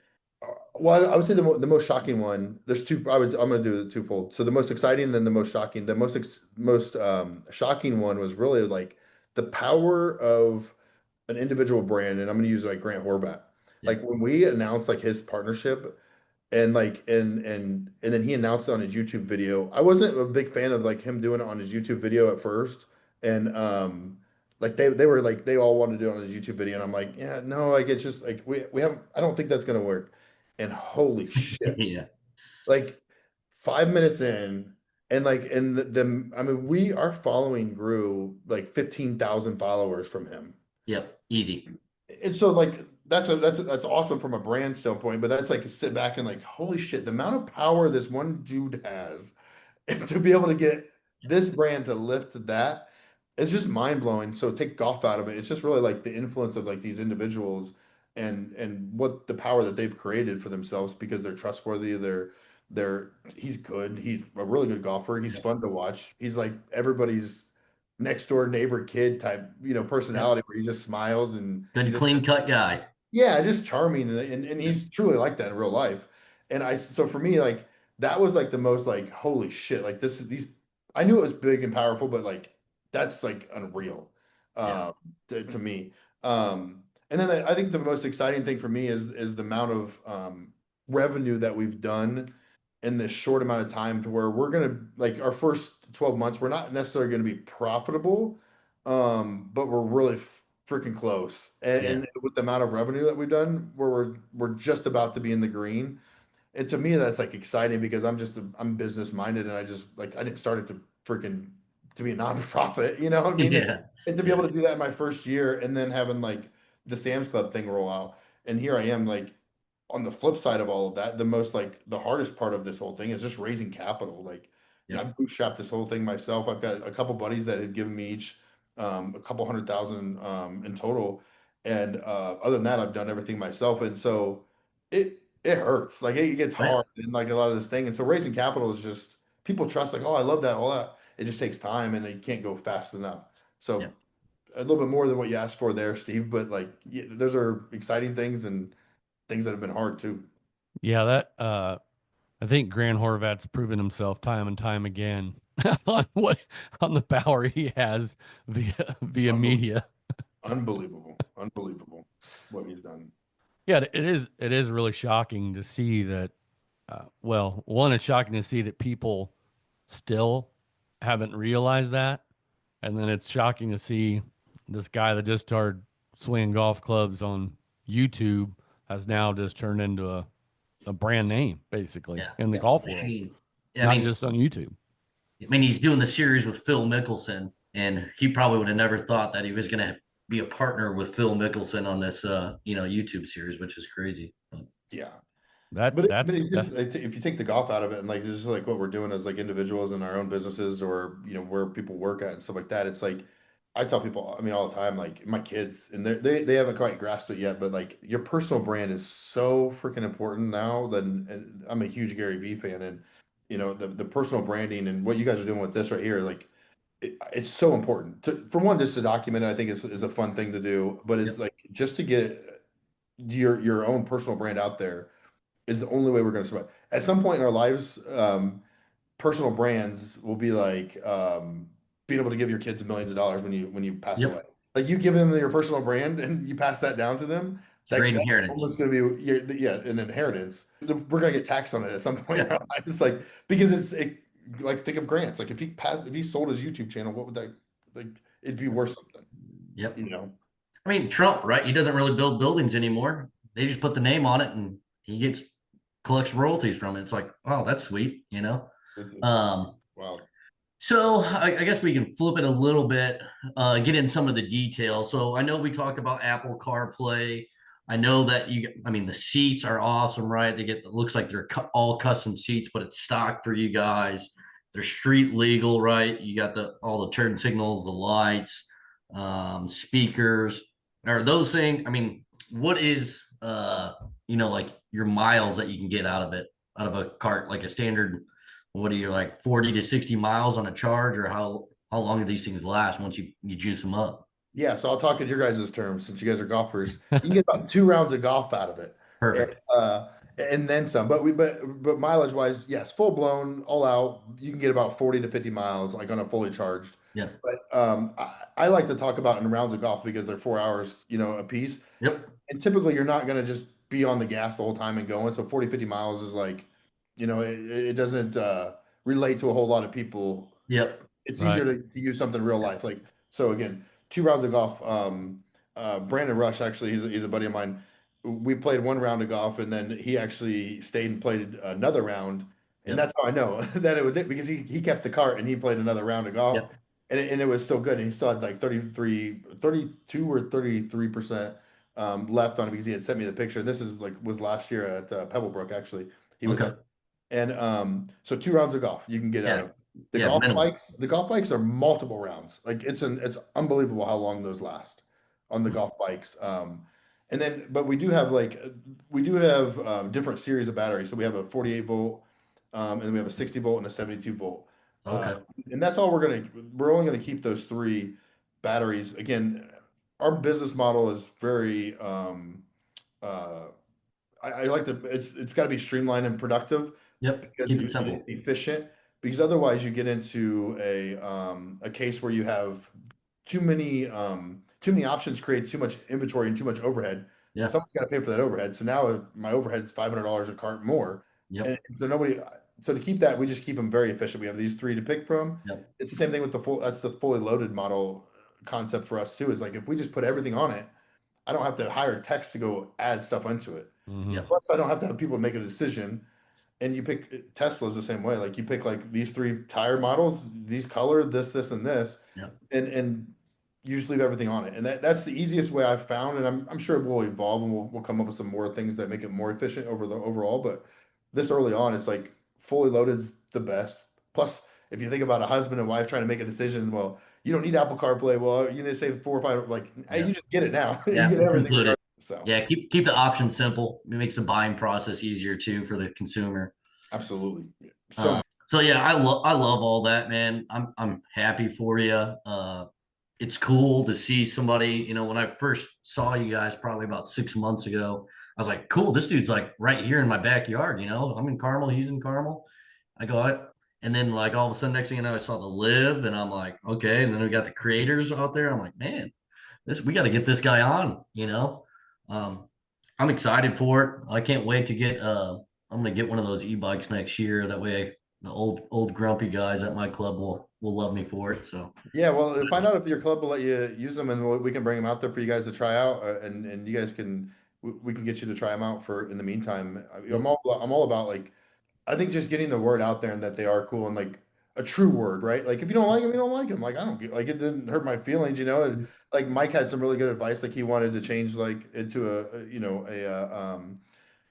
well, I would say the most shocking one. There's two. I'm going to do the twofold. So the most exciting, then the most shocking. The most shocking one was really like the power of an individual brand, and I'm going to use like Grant Horvat. Like Yep. when we announced like his partnership and like and then he announced it on his YouTube video. I wasn't a big fan of like him doing it on his YouTube video at first. And like they were like they all wanted to do it on his YouTube video. And I'm like, yeah, no, like it's just like we haven't I don't think that's gonna work. And holy shit. Yeah. Like 5 minutes in and like and the I mean we our following grew like 15,000 followers from him. Yep. Easy. And so like that's awesome from a brand standpoint, but that's like sit back and like, holy shit, the amount of power this one dude has, and to be able to get this brand to lift that, it's just mind blowing. So take golf out of it. It's just really like the influence of like these individuals and what the power that they've created for themselves because they're trustworthy. They're he's good. He's a really good golfer. He's Yep. fun to watch. He's like everybody's next door neighbor kid type, Yep. personality where he just smiles and he Good just clean cut guy. yeah, just charming and Yep. he's truly like that in real life. And so for me, like that was like the most like holy shit, like these I knew it was big and powerful, but like that's like unreal Yeah. um to me. And then I think the most exciting thing for me is the amount of revenue that we've done in this short amount of time to where we're gonna like our first 12 months, we're not necessarily gonna be profitable, but we're really freaking close. Yeah. And with the amount of revenue that we've done, where we're just about to be in the green. And to me, that's like exciting because I'm business minded and I just like I didn't start it to freaking to be a nonprofit, you know what I mean? Yeah. And to be Yeah. able to do that in my first year and then having like the Sam's Club thing roll out. And here I am like on the flip side of all of that, the most like the hardest part of this whole thing is just raising capital. Like, I Yep. bootstrapped this whole thing myself. I've got a couple buddies that had given me each a couple 100,000 in total. And other than that, I've done everything myself. And so it hurts. Like it gets Oh, yeah. hard and like a lot of this thing. And so raising capital is just people trust like, oh, I love that, all that. It just takes time and you can't go fast enough. So Yep. a little bit more than what you asked for there, Steve. But like, yeah, those are exciting things and things that have been hard too. Yeah, that I think Grant Horvat's proven himself time and time again on what on the power he has via Unbelievable, media. unbelievable what he's done. Yeah, it is really shocking to see that. Well, one, it's shocking to see that people still haven't realized that, and then it's shocking to see this guy that just started swinging golf clubs on YouTube has now just turned into a brand name basically Yeah. in the Yeah, golf for I sure. world, mean, I not mean, just on YouTube. he's doing the series with Phil Mickelson, and he probably would have never thought that he was going to be a partner with Phil Mickelson on this, YouTube series, which is crazy. But, Yeah. That But that's it's that just, if you take the golf out of it and like just like what we're doing as like individuals in our own businesses or where people work at and stuff like that, it's like I tell people, I mean all the time, like my kids and they haven't quite grasped it yet, but like your personal brand is so freaking important now. Then and I'm a huge Gary Vee fan, and the personal branding and what you guys are doing with this right here, like it's so important for one just to document it. I think is a fun thing to do, but it's yep. like just to get your own personal brand out there is the only way we're going to survive. At some point in our lives, personal brands will be like being able to give your kids millions of dollars when you pass away. Yep. Like you give them your personal brand and you pass that down to them. It's a great That's inheritance. almost going to be yeah an inheritance. We're going to get taxed on it at some point in Yeah. our lives, like because like think of grants. Like if he sold his YouTube channel, what would that like? It'd be worth something, Yep. you know. I mean, Trump, right? He doesn't really build buildings anymore. They just put the name on it and he collects royalties from it. It's like, oh, that's sweet. It's Um, wow. so I guess we can flip it a little bit, get in some of the details. So I know we talked about Apple CarPlay. I know that I mean, the seats are awesome, right? It looks like they're all custom seats, but it's stock for you guys. They're street legal, right? You got all the turn signals, the lights, speakers. Are those things? I mean, what is like your miles that you can get out of a cart, like a standard, what are you like 40 to 60 miles on a charge, or how long do these things last once you juice them up? Yeah, so I'll talk in your guys' terms since you guys are golfers. You can get about 2 rounds of golf out of it, and Perfect. and then some. But mileage wise, yes, full blown, all out. You can get about 40 to 50 miles, like on a fully charged. Yep. But I like to talk about in rounds of golf because they're 4 hours, a piece. Yep. And typically you're not going to just be on the gas the whole time and going. So 40, 50 miles is like, it doesn't relate to a whole lot of people. Yep. It's easier right. to use something real life. Like, so again, 2 rounds of golf. Brandon Rush, actually, he's a buddy of mine. We played 1 round of golf and then he actually stayed and played another round. And Yep. that's how I know that it was it because he kept the cart and he played another round of golf Yep. and it was still good. And he still had like 32 or 33% left on it because he had sent me the picture. This is like was last year at Pebblebrook actually. He was Okay. on, and so 2 rounds of golf you can get out Yeah. of the Yeah. golf Minimum. bikes. The golf bikes are multiple rounds. Like it's unbelievable how long those last on the golf bikes. And then but we do have different series of batteries. So we have a 48 volt, and then we have a 60 volt and a 72 volt. Uh, Okay. and that's all we're only gonna keep those three batteries. Again, our business model is very uh I like to it's got to be streamlined and productive Yep. because Keep it simple. efficient, because otherwise you get into a case where you have too many options, create too much inventory and too much overhead. Yeah. Someone's got to pay for that overhead. So now my overhead is $500 a cart more, and Yep. so nobody. So to keep that, we just keep them very efficient. We have these three to pick from. Yep. It's the same thing with the full. That's the fully loaded model concept for us too. Is like if we just put everything on it, I don't have to hire techs to go add stuff into it. Yep. Plus, I don't have to have people make a decision. And you pick Tesla's the same way. Like you pick like these three tire models, these color, this, and this, Yep. and you just leave everything on it. And that's the easiest way I've found. And I'm sure it will evolve and we'll come up with some more things that make it more efficient over the overall. But this early on, it's like fully loaded is the best. Plus, if you think about a husband and wife trying to make a decision, well, you don't need Apple CarPlay. Well, you need to save 4 or 5. Like, hey, Yeah. you just get it now. You Yeah. get It's everything. included. So Yeah. Keep the options simple. It makes the buying process easier too for the consumer. absolutely. So So yeah, I love all that, man. I'm happy for you. It's cool to see somebody. When I first saw you guys, probably about 6 months ago, I was like, cool. This dude's like right here in my backyard. I'm in Carmel. He's in Carmel. I go out, and then like all of a sudden, next thing you know, I saw the live, and I'm like, okay. And then we got the creators out there. I'm like, man, we got to get this guy on. Um, I'm excited for it. I can't wait to get. I'm gonna get one of those e-bikes next year. That way, the old grumpy guys at my club will love me for it. So yeah, well, find out if your club will let you use them, and we can bring them out there for you guys to try out, and you guys can we can get you to try them out for in the meantime. I'm all about like I think just getting the word out there and that they are cool and like a true word, right? Like if you don't like them, you don't like them. Like I don't get like it didn't hurt my feelings, you know. And, like Mike had some really good advice, like he wanted to change like into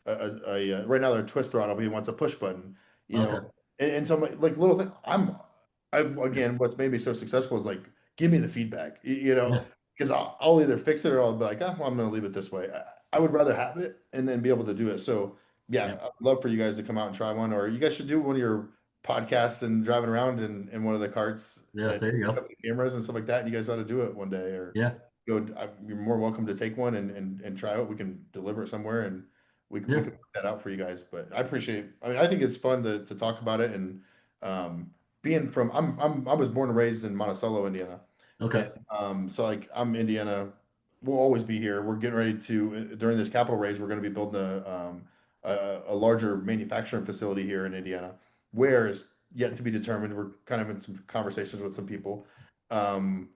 right now they're a twist throttle, but he wants a push button, you know. okay, And so like little thing, I again, what's made me so successful is like give me the feedback, you know, yeah, because I'll either fix it or I'll be like, well, I'm going to leave it this way. I would rather have it and then be able to do it. So yeah, yeah, I'd love for you guys to come out and try one, or you guys should do one of your podcasts and driving around in one of the carts yeah. and There you pick go. up the cameras and stuff like that. And you guys ought to do it one day, or Yeah, you're more welcome to take one and try it. We can deliver it somewhere and we yeah. can put that out for you guys. But I mean, I think it's fun to talk about it. And um, being from, I was born and raised in Monticello, Indiana. And Okay, so like I'm Indiana, we'll always be here. We're getting ready to, during this capital raise, we're going to be building a larger manufacturing facility here in Indiana. Where is yet to be determined. We're kind of in some conversations with some people. Um,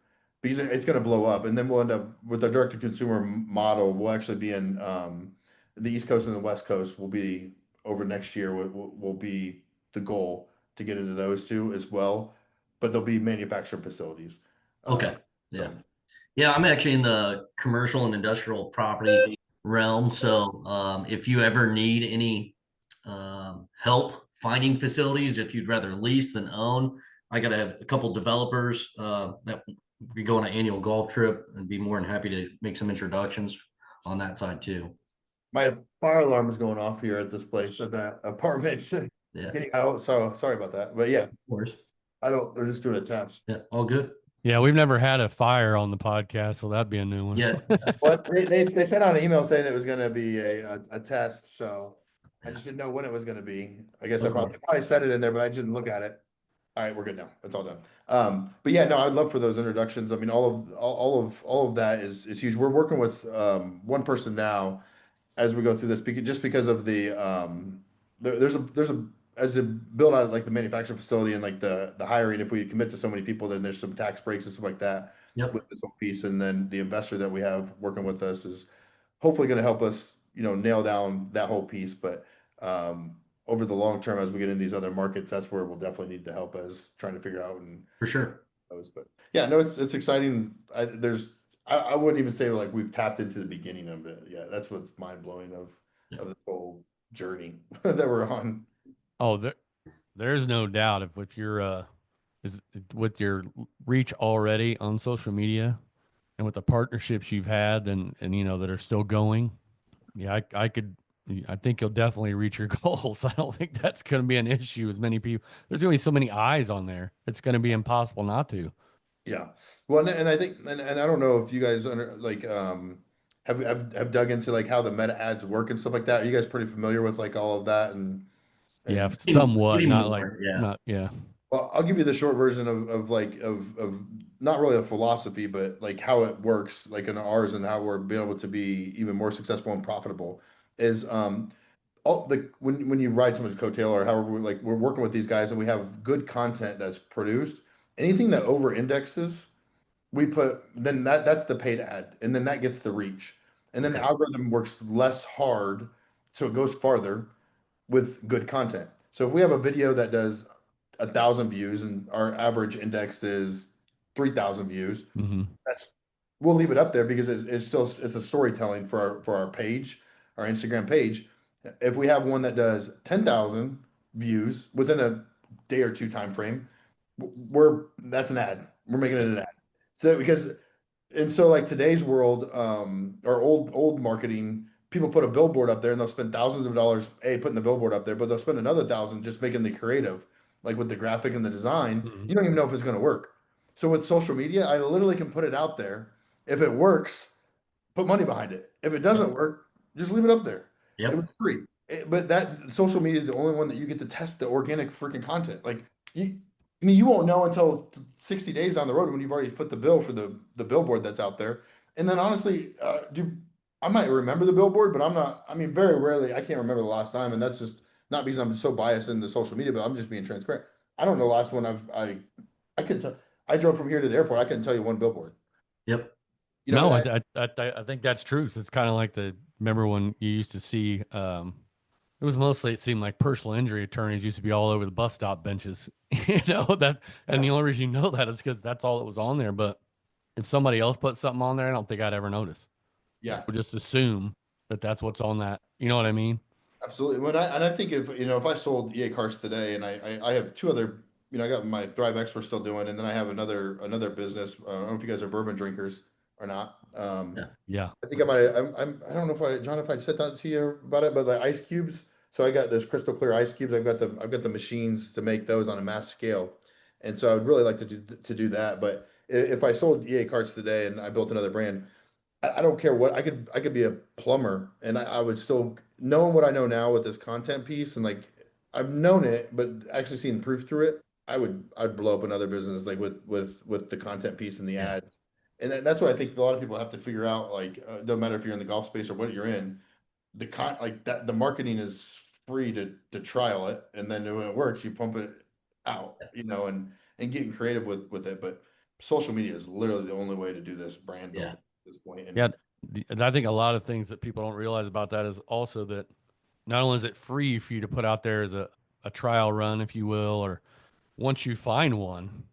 because it's going to blow up, and then we'll end up with a direct to consumer model. We'll actually be in the East Coast and the West Coast. Will be over next year. Will be the goal to get into those two as well, but there'll be manufacturing facilities. Uh, okay, yeah, so yeah. I'm actually in the commercial and industrial property realm. So if you ever need any help finding facilities, if you'd rather lease than own, I got a couple developers that we go on an annual golf trip and be more than happy to make some introductions on that side too. my fire alarm is going off here at this place at the apartment. Yeah, of Getting out, so sorry about that. But yeah, course. I don't. They're just doing a test. Yeah, all good. Yeah, we've never had a fire on the podcast, so that'd be a new one. Yeah, But they sent out an email saying it was going to be a test, so I just didn't know when it was going to be. I guess I okay. probably said it in there, but I didn't look at it. All right, we're good now. It's all done. But yeah, no, I'd love for those introductions. I mean, all of that is huge. We're working with one person now as we go through this, just because of there's a as a build out like the manufacturing facility and like the hiring. If we commit to so many people, then there's some tax breaks and stuff like that Yep, with this whole piece. And then the investor that we have working with us is hopefully going to help us, nail down that whole piece. But um, over the long term, as we get in these other markets, that's where we'll definitely need the help as trying to figure out and for sure. those. But yeah, no, it's exciting. I wouldn't even say like we've tapped into the beginning of it. Yeah, that's what's mind blowing of this whole journey that we're on. Oh, there's no doubt if you're is with your reach already on social media and with the partnerships you've had and you know that are still going, yeah, I think you'll definitely reach your goals. I don't think that's going to be an issue as many people. There's going to be so many eyes on there. It's going to be impossible not to. Yeah. Well, and I think, and I don't know if you guys like have dug into like how the meta ads work and stuff like that. Are you guys pretty familiar with like all of that Yeah, and somewhat, Getting not like more, yeah. not yeah. well, I'll give you the short version of like of not really a philosophy, but like how it works, like in ours and how we're being able to be even more successful and profitable is all the when you ride someone's coattail or however like we're working with these guys and we have good content that's produced, anything that over indexes we put then that's the paid ad and then that gets the reach and then the Okay. algorithm works less hard so it goes farther with good content. So if we have a video that does 1,000 views and our average index is 3,000 views, Hmm. that's we'll leave it up there because it's still it's a storytelling for our page, our Instagram page. If we have one that does 10,000 views within a day or two time frame, we're that's an ad. We're making it an ad. So because and so like today's world, or old marketing, people put a billboard up there and they'll spend thousands of dollars, putting the billboard up there, but they'll spend another thousand just making the creative, like with the graphic and the design. Hmm. You don't even know if it's going to work. So with social media, I literally can put it out there. If it works, put money behind it. If it doesn't work, just leave it up there. It was Yep. free. But that social media is the only one that you get to test the organic freaking content. Like you, I mean, you won't know until 60 days down the road when you've already put the bill for the billboard that's out there. And then honestly, I might remember the billboard, but I'm not. I mean, very rarely. I can't remember the last time, and that's just not because I'm so biased in the social media, but I'm just being transparent. I don't know the last one I could tell. I drove from here to the airport. I couldn't tell you one billboard. Yep. You know, No, and I think that's true. It's kind of like remember when you used to see it was mostly it seemed like personal injury attorneys used to be all over the bus stop benches. You know that, and yeah, the only reason you know that is because that's all that was on there. But if somebody else put something on there, I don't think I'd ever notice. I yeah. would just assume that that's what's on that. You know what I mean? Absolutely. I think if I sold EA carts today, and I have two other, I got my Thrive X we're still doing, and then I have another business. I don't know if you guys are bourbon drinkers or not. Yeah. Yeah. I think I might. I don't know if John, if I said that to you about it, but the ice cubes. So I got those crystal clear ice cubes. I've got the machines to make those on a mass scale, and so I would really like to do that. But if I sold EA carts today and I built another brand, I don't care what I could be a plumber and I would still knowing what I know now with this content piece and like I've known it, but actually seeing proof through it, I'd blow up another business like with the content piece and the Yeah. ads. And that's what I think a lot of people have to figure out. Like, no matter if you're in the golf space or what you're in, like that the marketing is free to trial it, and then when it works, you pump it out, and getting creative with it. But social media is literally the only way to do this brand building Yeah. at this point. And Yeah. And I think a lot of things that people don't realize about that is also that not only is it free for you to put out there as a trial run, if you will, or once you find one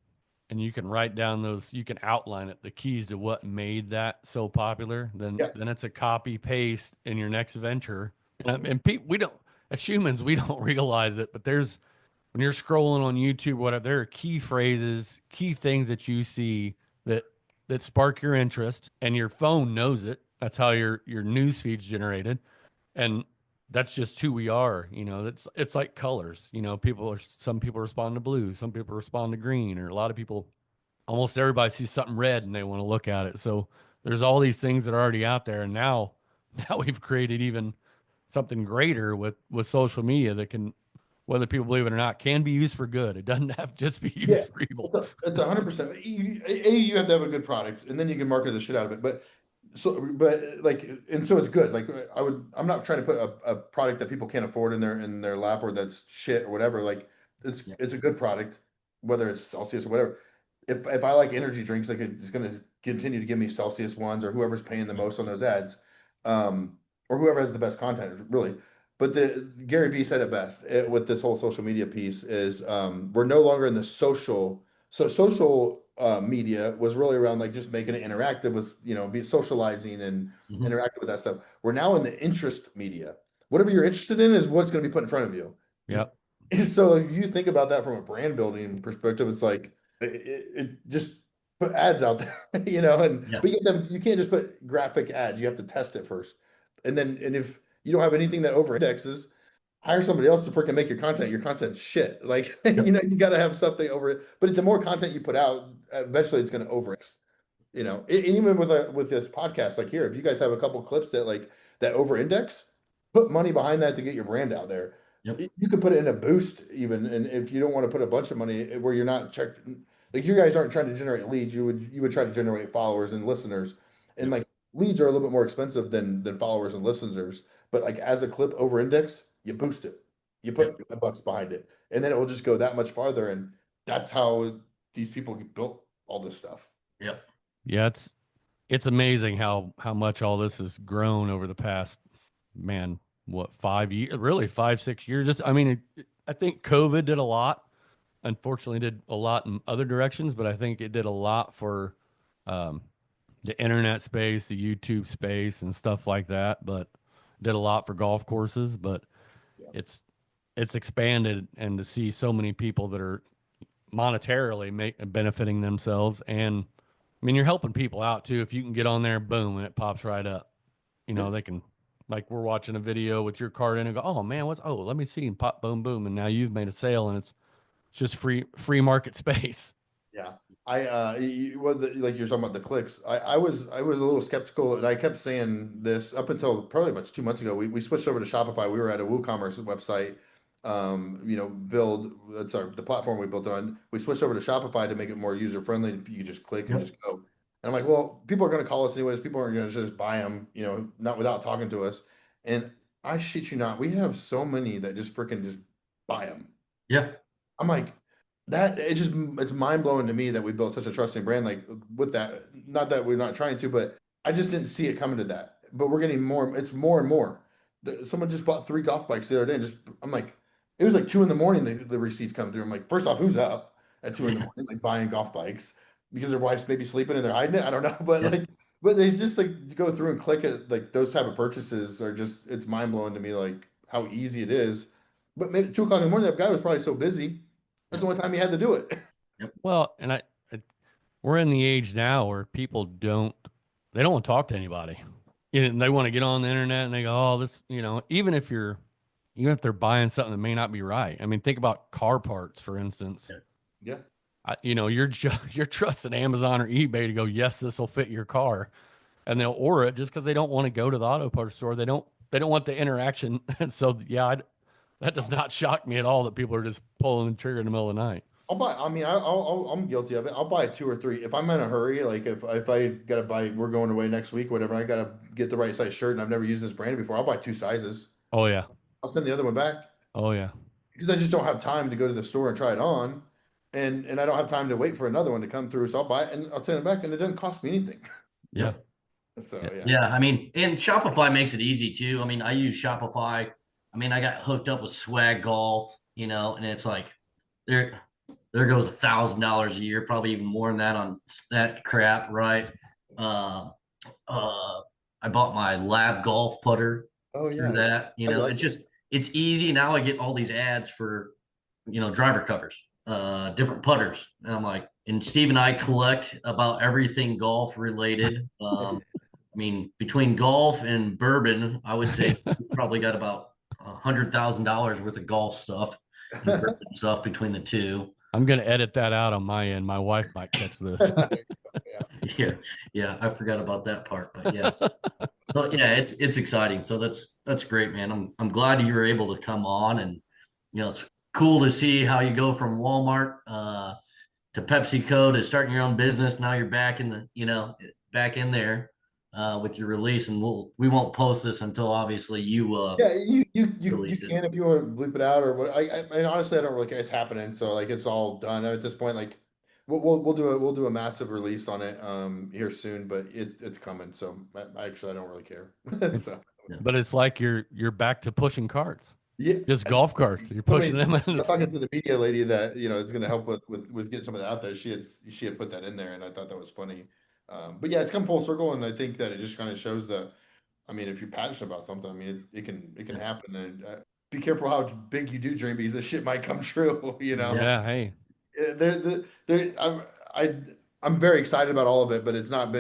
and you can write down you can outline it, the keys to what made that so popular, then yeah, it's a copy paste in your next venture. And people, we don't, as humans, we don't realize it, but when you're scrolling on YouTube, whatever, there are key phrases, key things that you see that spark your interest, and your phone knows it. That's how your news feed's generated, and that's just who we are. You know, it's like colors. You know, some people respond to blue, some people respond to green, or a lot of people, almost everybody sees something red and they want to look at it. So there's all these things that are already out there, and now now we've created even something greater with social media that can, whether people believe it or not, can be used for good. It doesn't have to just be yeah, used for evil. it's 100%. You have to have a good product, and then you can market the shit out of it. But like, and so it's good. Like, I'm not trying to put a product that people can't afford in their lap or that's shit or whatever. Like, it's Yeah. it's a good product, whether it's Celsius or whatever. If I like energy drinks, like it's going to continue to give me Celsius ones or whoever's paying the most on those ads, or whoever has the best content, really. But the Gary Vee said it best with this whole social media piece is we're no longer in the social. So social media was really around like just making it interactive with, be socializing and Mhm. interacting with that stuff. We're now in the interest media. Whatever you're interested in is what's going to be put in front of you. Yep. So if you think about that from a brand building perspective, it's like it just put ads out there, and Yeah. but you can't just put graphic ads. You have to test it first, and if you don't have anything that over indexes, hire somebody else to freaking make your content. Your content's shit. Like Yep. you got to have something over. But the more content you put out, eventually it's going to over-index. And even with this podcast, like here, if you guys have a couple clips that over-index, put money behind that to get your brand out there. Yep. You could put it in a boost even, and if you don't want to put a bunch of money where you're not checked, like you guys aren't trying to generate leads, you would try to generate followers and listeners, and Yep. like leads are a little bit more expensive than followers and listeners. But like as a clip over index, you boost it, you Yep. put $5 behind it, and then it will just go that much farther. And that's how these people built all this stuff. Yep. Yeah, it's amazing how much all this has grown over the past, man, what, 5 years, really 5 6 years. Just I mean, I think COVID did a lot. Unfortunately, did a lot in other directions, but I think it did a lot for um, the internet space, the YouTube space, and stuff like that. But did a lot for golf courses. But Yeah. it's it's expanded, and to see so many people that are monetarily benefiting themselves, and I mean, you're helping people out too. If you can get on there, boom, and it pops right up. Yeah. They can, like, we're watching a video with your card in and go, oh man, let me see, and pop, boom, boom, and now you've made a sale, and it's just free market space. Yeah. Like you're talking about the clicks. I was a little skeptical, and I kept saying this up until probably about 2 months ago. We switched over to Shopify. We were at a WooCommerce website, build that's the platform we built on. We switched over to Shopify to make it more user friendly. You could just click and Yep. just go. And I'm like, well, people are going to call us anyways. People aren't going to just buy them, not without talking to us. And I shit you not, we have so many that just freaking just buy them. Yeah. I'm like, it's mind blowing to me that we built such a trusting brand like with that. Not that we're not trying to, but I just didn't see it coming to that. But we're getting more. It's more and more. Someone just bought 3 golf bikes the other day, and just I'm like, it was like 2 in the morning. The receipts come through. I'm like, first off, who's up at 2 in the morning, like buying golf bikes because their wife's maybe sleeping and they're hiding it. I don't know, but Yeah. but they just like go through and click it. Like those type of purchases are just it's mind blowing to me, like how easy it is. But maybe 2 o'clock in the morning, that guy was probably so busy. That's Yep. the only time he had to do it. Yep. Well, and we're in the age now where people they don't want to talk to anybody. They want to get on the internet and they go, oh, this, even if they're buying something that may not be right. I mean, think about car parts, for instance. Yeah. You're trusting Amazon or eBay to go, yes, this will fit your car, and they'll order it just because they don't want to go to the auto parts store. They don't want the interaction. And so, yeah, that does not shock me at all that people are just pulling the trigger in the middle of the night. I'll buy. I mean, I'm guilty of it. I'll buy 2 or 3 if I'm in a hurry. Like if I gotta buy, we're going away next week, whatever. I gotta get the right size shirt, and I've never used this brand before. I'll buy 2 sizes. Oh yeah, I'll send the other one back oh yeah, because I just don't have time to go to the store and try it on, and I don't have time to wait for another one to come through. So I'll buy it and I'll send it back, and it doesn't cost me anything. yeah. So Yeah. yeah. Yeah. I mean, and Shopify makes it easy too. I mean, I use Shopify. I mean, I got hooked up with Swag Golf, and it's like there goes $1,000 a year, probably even more than that on that crap, right? Uh, I bought my Lab Golf putter Oh through yeah. that. I like It's easy. Now I get all these ads for driver covers, different putters, and I'm like, and Steve and I collect about everything golf related. I mean, between golf and bourbon, I would say we probably got about $100,000 worth of golf stuff and bourbon stuff between the two. I'm gonna edit that out on my end. My wife might catch this. Yeah, yeah, I forgot about that part, but yeah. But yeah, it's exciting. So that's great, man. I'm glad you were able to come on, and it's cool to see how you go from Walmart to PepsiCo to starting your own business. Now you're back in back in there with your release, and we won't post this until obviously you Yeah, you release it. can if you want to bleep it out or what. And honestly, I don't really care. It's happening, so like it's all done at this point. Like we'll do a massive release on it here soon, but it's coming. So I don't really care. It's, So Yeah. but it's like you're back to pushing carts. Yeah. Just golf carts. You're pushing them in I was the talking to the media lady that, is going to help with getting some of that out there. She had put that in there, and I thought that was funny. But yeah, it's come full circle, and I think that it just kind of shows that, I mean, if you're passionate about something, I mean, it can happen. And be careful how big you do dream, because this shit might come true. Yeah. Yeah, hey. There, I, I'm very excited about all of it, but it's not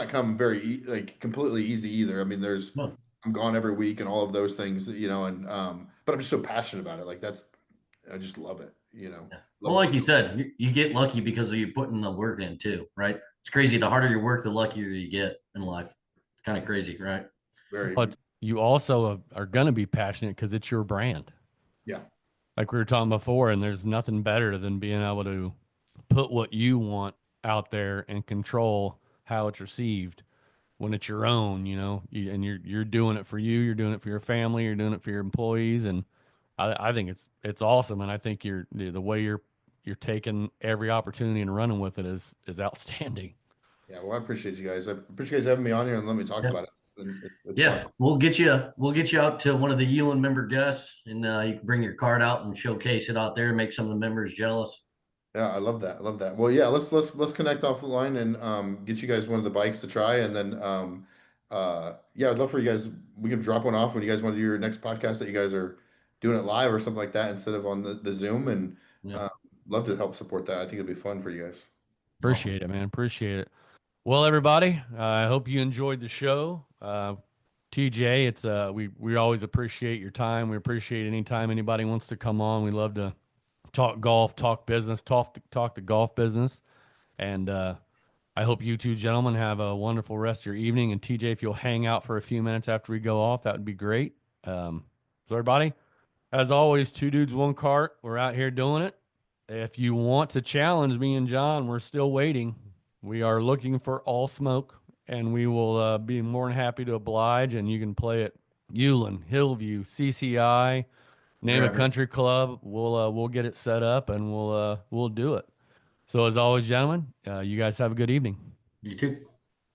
come very like completely easy either. I mean, No. I'm gone every week and all of those things, and but I'm just so passionate about it. Like I just love it. Yeah. Love Well, what like we're you doing. said, you get lucky because of you putting the work in too, right? It's crazy. The harder you work, the luckier you get in life. Kind of crazy, right? Very, But you also are going to be passionate because it's your brand. yeah, Like we were talking before, and there's nothing better than being able to put what you want out there and control how it's received when it's your own, and you're doing it for you, you're doing it for your family, you're doing it for your employees, and I think it's awesome, and I think the way you're taking every opportunity and running with it is outstanding. yeah. Well, I appreciate you guys. I appreciate you guys having me on here and let me talk Yeah. about it. It's fun. Yeah. We'll get you out to one of the Ewan member guests and you can bring your card out and showcase it out there and make some of the members jealous. Yeah, I love that. I love that. Well, yeah, let's connect offline and get you guys one of the bikes to try, and then yeah, I'd love for you guys. We can drop one off when you guys want to do your next podcast that you guys are doing it live or something like that instead of on the Zoom, and Yeah. uh, love to help support that. I think it'd be fun for you guys. Awesome. Appreciate it, man. Appreciate it. Well, everybody, I hope you enjoyed the show. TJ, it's we always appreciate your time. We appreciate any time anybody wants to come on. We love to talk golf, talk business, talk the golf business. And I hope you two gentlemen have a wonderful rest of your evening. And TJ, if you'll hang out for a few minutes after we go off, that would be great. So everybody, as always, two dudes, one cart. We're out here doing it. If you want to challenge me and John, we're still waiting. We are looking for all smoke, and we will be more than happy to oblige. And you can play at Hewlin, Hillview, CCI, name a Wherever. country club. We'll get it set up, and we'll do it. So as always, gentlemen, you guys have a good evening. You too.